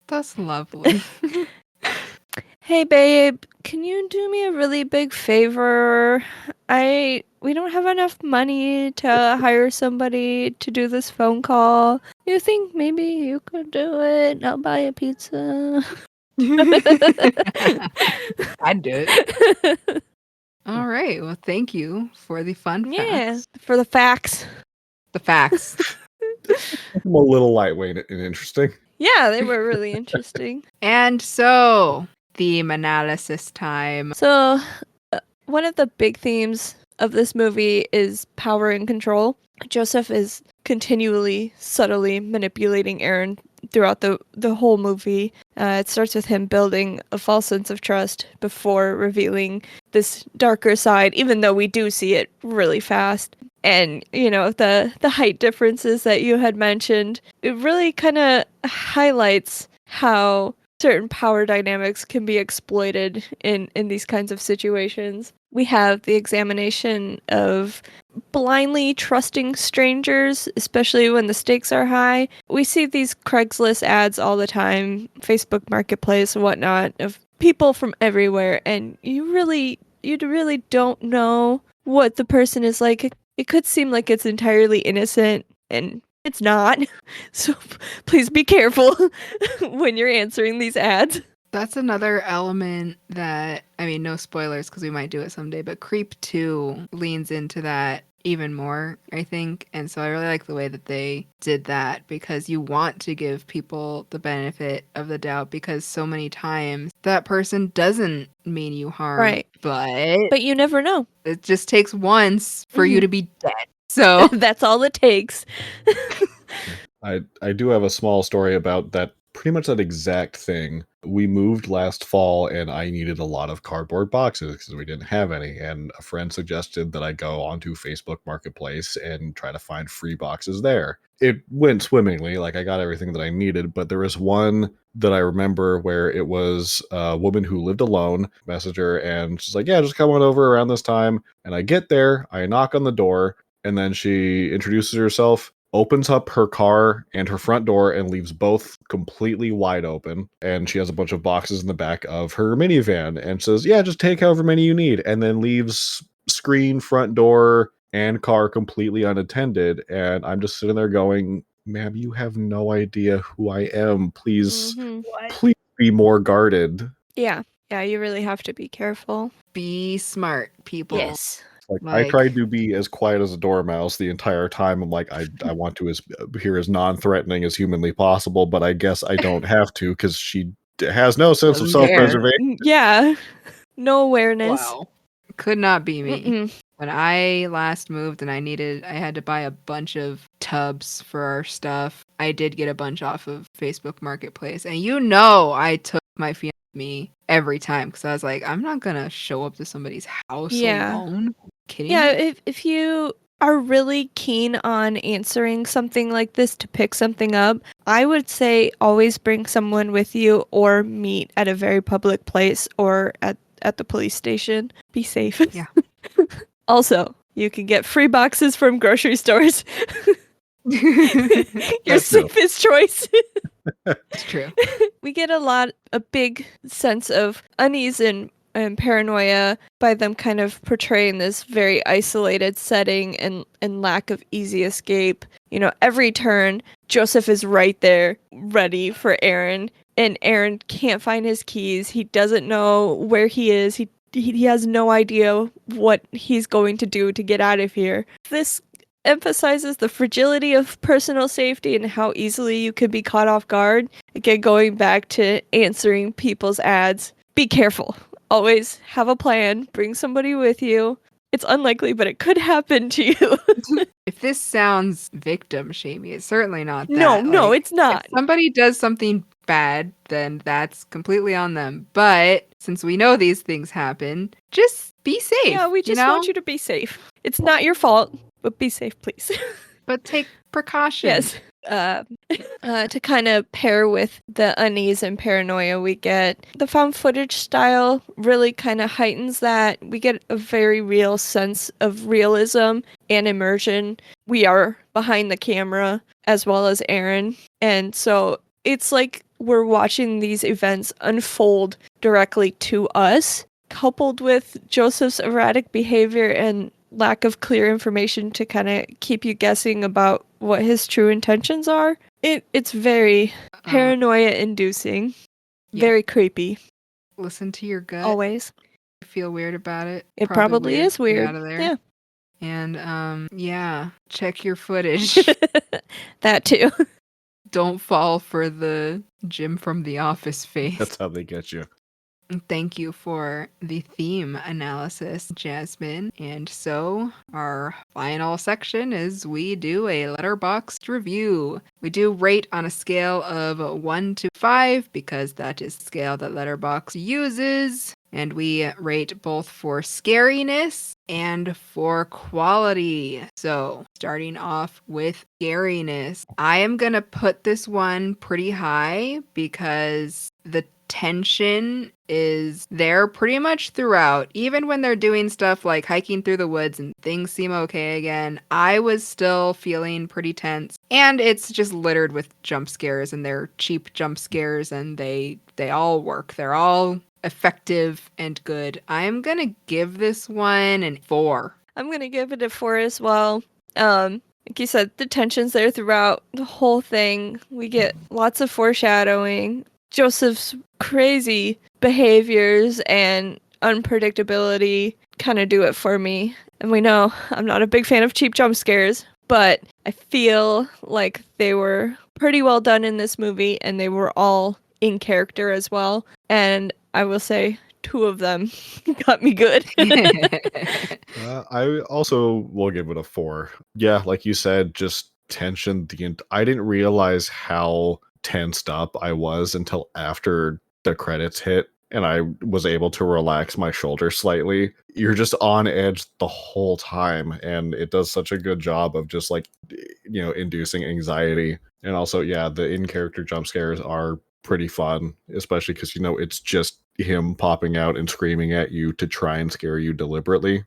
That's lovely. Hey babe, can you do me a really big favor? We don't have enough money to hire somebody to do this phone call. You think maybe you could do it? I'll buy a pizza. I'd do it. All right. Well, thank you for the fun Yeah, facts. for the facts. The facts. I'm a little lightweight and interesting. Yeah, they were really interesting. And so, theme analysis time. So, one of the big themes of this movie is power and control. Joseph is continually, subtly manipulating Aaron throughout the whole movie. It starts with him building a false sense of trust before revealing this darker side, even though we do see it really fast. And, the height differences that you had mentioned, it really kind of highlights how certain power dynamics can be exploited in these kinds of situations. We have the examination of blindly trusting strangers, especially when the stakes are high. We see these Craigslist ads all the time, Facebook Marketplace and whatnot, of people from everywhere, and you really don't know what the person is like. It could seem like it's entirely innocent, and it's not. So please be careful when you're answering these ads. That's another element that, no spoilers because we might do it someday, but Creep 2 leans into that even more, I think. And so I really like the way that they did that, because you want to give people the benefit of the doubt, because so many times that person doesn't mean you harm. Right. But you never know. It just takes once for you to be dead. So that's all it takes. I do have a small story about that, pretty much that exact thing. We moved last fall and I needed a lot of cardboard boxes because we didn't have any. And a friend suggested that I go onto Facebook Marketplace and try to find free boxes there. It went swimmingly, like I got everything that I needed, but there was one that I remember where it was a woman who lived alone, messaged her, and she's like, yeah, just come on over around this time. And I get there, I knock on the door, and then she introduces herself, opens up her car and her front door and leaves both completely wide open. And she has a bunch of boxes in the back of her minivan and says, yeah, just take however many you need. And then leaves screen, front door, and car completely unattended. And I'm just sitting there going, ma'am, you have no idea who I am. Please, please be more guarded. Yeah. Yeah, you really have to be careful. Be smart, people. Yes. Like, I tried to be as quiet as a dormouse the entire time. I'm like, I want to appear as non-threatening as humanly possible, but I guess I don't have to because she has no sense of self-preservation. Yeah. No awareness. Wow. Could not be me. Mm-mm. When I last moved and I had to buy a bunch of tubs for our stuff, I did get a bunch off of Facebook Marketplace. And I took my fiance with me every time because I was like, I'm not going to show up to somebody's house alone. Kidding me? If you are really keen on answering something like this to pick something up, I would say always bring someone with you or meet at a very public place or at the police station. Be safe. Yeah. Also, you can get free boxes from grocery stores. Your safest choice. It's true. We get a big sense of unease and paranoia by them kind of portraying this very isolated setting and lack of easy escape. Every turn, Joseph is right there, ready for Aaron, and Aaron can't find his keys. He doesn't know where he is. He has no idea what he's going to do to get out of here. This emphasizes the fragility of personal safety and how easily you can be caught off guard. Again, going back to answering people's ads, be careful. Always have a plan. Bring somebody with you. It's unlikely, but it could happen to you. If this sounds victim shamey, it's certainly not that. No, Like, it's not. if somebody does something bad, then that's completely on them. But since we know these things happen, just be safe. Yeah, we just want you to be safe. It's not your fault, but be safe, please. But take precautions. Yes. To kind of pair with the unease and paranoia we get, the found footage style really kind of heightens that. We get a very real sense of realism and immersion. We are behind the camera as well as Aaron. And so it's like we're watching these events unfold directly to us, coupled with Joseph's erratic behavior and lack of clear information to kind of keep you guessing about what his true intentions are. It's very paranoia inducing, very creepy. Listen to your gut. Always. You feel weird about it. It probably is Get weird. out of there. Yeah. And check your footage. That too. Don't fall for the Jim from The Office face. That's how they get you. Thank you for the theme analysis, Jasmine. And so our final section is we do a letterboxed review. We do rate on a scale of 1 to 5 because that is the scale that Letterboxd uses. And we rate both for scariness and for quality. So starting off with scariness, I am going to put this one pretty high because the tension is there pretty much throughout. Even when they're doing stuff like hiking through the woods and things seem okay again, I was still feeling pretty tense. And it's just littered with jump scares, and they're cheap jump scares, and they all work. They're all effective and good. I'm gonna give this one an 4. I'm gonna give it a 4 as well. Like you said, the tension's there throughout the whole thing. We get lots of foreshadowing. Joseph's crazy behaviors and unpredictability kind of do it for me. And we know I'm not a big fan of cheap jump scares, but I feel like they were pretty well done in this movie, and they were all in character as well. And I will say 2 of them got me good. I also will give it a 4. Yeah, like you said, just tension. I didn't realize how tensed up I was until after the credits hit, and I was able to relax my shoulders slightly. You're just on edge the whole time, and it does such a good job of just like, inducing anxiety. And also, yeah, the in-character jump scares are pretty fun, especially because it's just him popping out and screaming at you to try and scare you deliberately.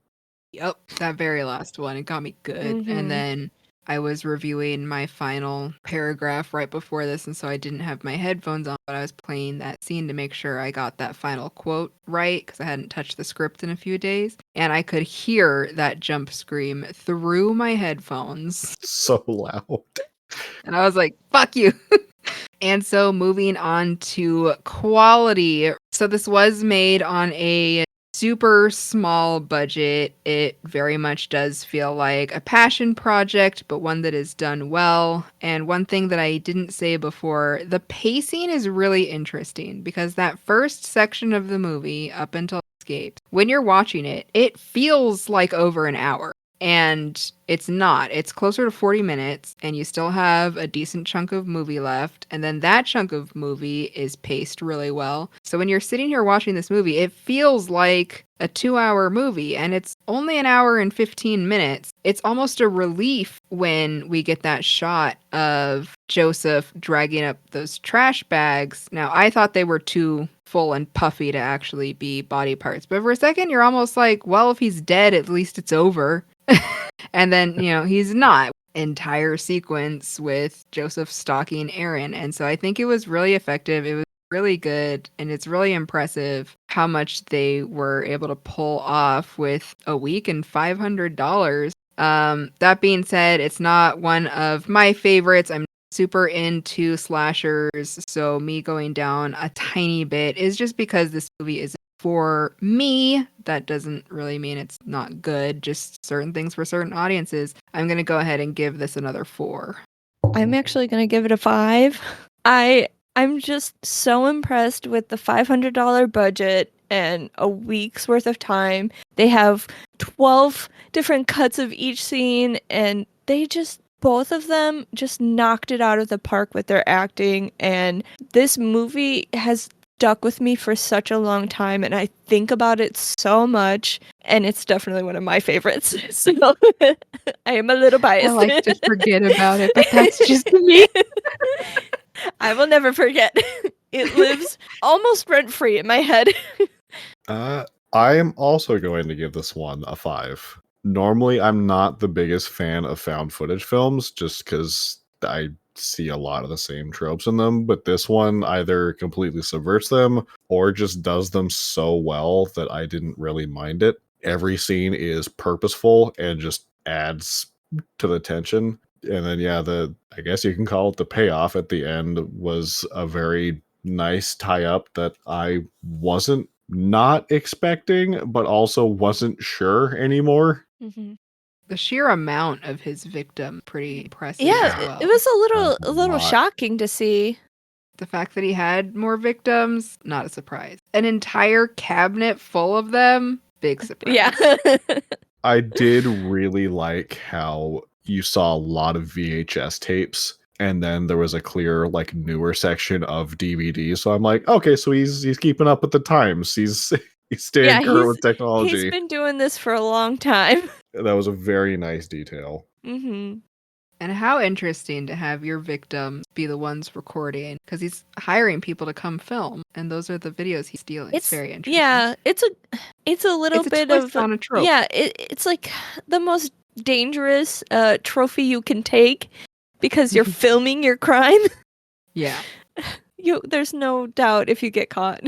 Yep, that very last one, it got me good. Mhm. And then I was reviewing my final paragraph right before this, and so I didn't have my headphones on, but I was playing that scene to make sure I got that final quote right, because I hadn't touched the script in a few days. And I could hear that jump scream through my headphones. So loud. And I was like, fuck you. And so moving on to quality. So this was made on a super small budget. It very much does feel like a passion project, but one that is done well. And one thing that I didn't say before, the pacing is really interesting because that first section of the movie up until Escape, when you're watching it, it feels like over an hour. And it's not. It's closer to 40 minutes, and you still have a decent chunk of movie left. And then that chunk of movie is paced really well. So when you're sitting here watching this movie, it feels like a 2-hour movie, and it's only an hour and 15 minutes. It's almost a relief when we get that shot of Joseph dragging up those trash bags. Now, I thought they were too full and puffy to actually be body parts. But for a second, you're almost like, well, if he's dead, at least it's over. And then, he's not. Entire sequence with Joseph stalking Aaron. And so I think it was really effective. It was really good. And it's really impressive how much they were able to pull off with a week and $500. That being said, it's not one of my favorites. I'm super into slashers, so me going down a tiny bit is just because this movie isn't for me. That doesn't really mean it's not good, just certain things for certain audiences. I'm going to go ahead and give this another 4. I'm actually going to give it a 5. I'm just so impressed with the $500 budget and a week's worth of time. They have 12 different cuts of each scene, and both of them just knocked it out of the park with their acting. And this movie has stuck with me for such a long time, and I think about it so much, and it's definitely one of my favorites. So I am a little biased. I like to forget about it, but that's just me. I will never forget. It lives almost rent-free in my head. I am also going to give this one a 5. Normally, I'm not the biggest fan of found footage films just because I see a lot of the same tropes in them, but this one either completely subverts them or just does them so well that I didn't really mind it. Every scene is purposeful and just adds to the tension. And then, yeah, I guess you can call it the payoff at the end was a very nice tie-up that I wasn't not expecting, but also wasn't sure anymore. Mm-hmm. The sheer amount of his victim, pretty impressive. Yeah, as well. it was a A little lot. shocking to see. The fact that he had more victims, not a surprise. An entire cabinet full of them, big surprise. Yeah. I did really like how you saw a lot of VHS tapes, and then there was a clear, like, newer section of DVDs. So I'm like, okay, so he's keeping up with the times. He's staying current with technology. He's been doing this for a long time. That was a very nice detail. Mm-hmm. And how interesting to have your victims be the ones recording, because he's hiring people to come film, and those are the videos he's stealing. It's very interesting. Yeah, it's a little It's a bit twist of on a trope. Yeah, it's like the most dangerous trophy you can take because you're filming your crime. Yeah. There's no doubt if you get caught.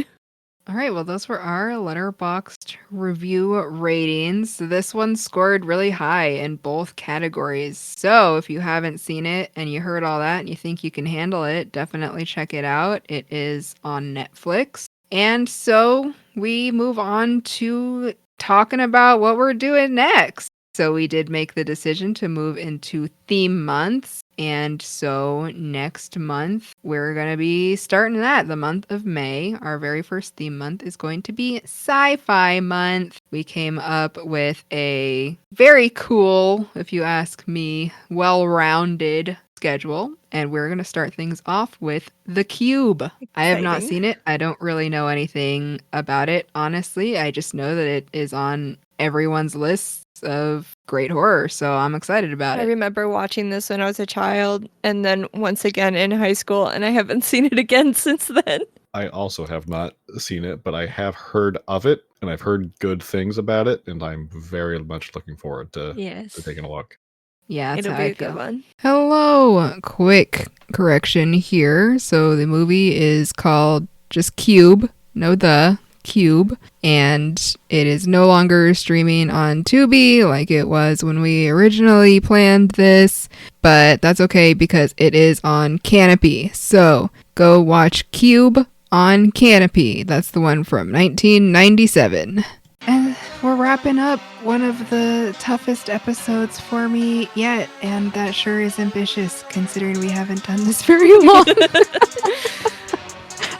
All right, well, those were our Letterboxd review ratings. So this one scored really high in both categories. So if you haven't seen it and you heard all that and you think you can handle it, definitely check it out. It is on Netflix. And so we move on to talking about what we're doing next. So we did make the decision to move into theme months. And so next month, we're going to be starting that. The month of May, our very first theme month, is going to be Sci-Fi Month. We came up with a very cool, if you ask me, well-rounded schedule. And we're going to start things off with The Cube. Exciting. I have not seen it. I don't really know anything about it, honestly. I just know that it is on everyone's list of great horror, so I'm excited about it. I remember watching this when I was a child, and then once again in high school, and I haven't seen it again since then. I also have not seen it, but I have heard of it, and I've heard good things about it, and I'm very much looking forward to taking a look. Yeah, it'll be a good one. Hello, quick correction here. So the movie is called just Cube, no the Cube, and it is no longer streaming on Tubi like it was when we originally planned this, but that's okay because it is on Kanopy. So go watch Cube on Kanopy. That's the one from 1997. And we're wrapping up one of the toughest episodes for me yet, and that sure is ambitious considering we haven't done this very long.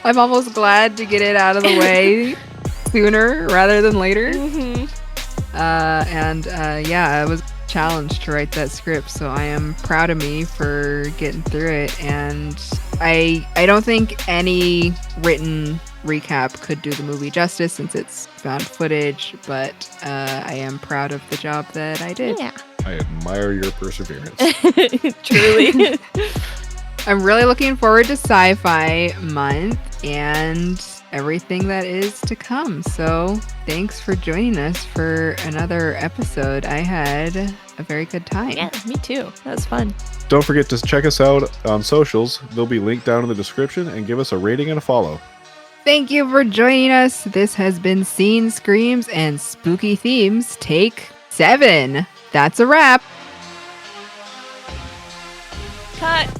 I'm almost glad to get it out of the way sooner rather than later. Mm-hmm. Yeah, it was a challenge to write that script, so I am proud of me for getting through it. And I don't think any written recap could do the movie justice since it's found footage, but I am proud of the job that I did. Yeah. I admire your perseverance. Truly. I'm really looking forward to Sci-Fi Month and everything that is to come. So thanks for joining us for another episode. I had a very good time. Yeah, me too. That was fun. Don't forget to check us out on socials. They'll be linked down in the description, and give us a rating and a follow. Thank you for joining us. This has been Scene, Screams, and Spooky Themes, Take 7. That's a wrap. Cut.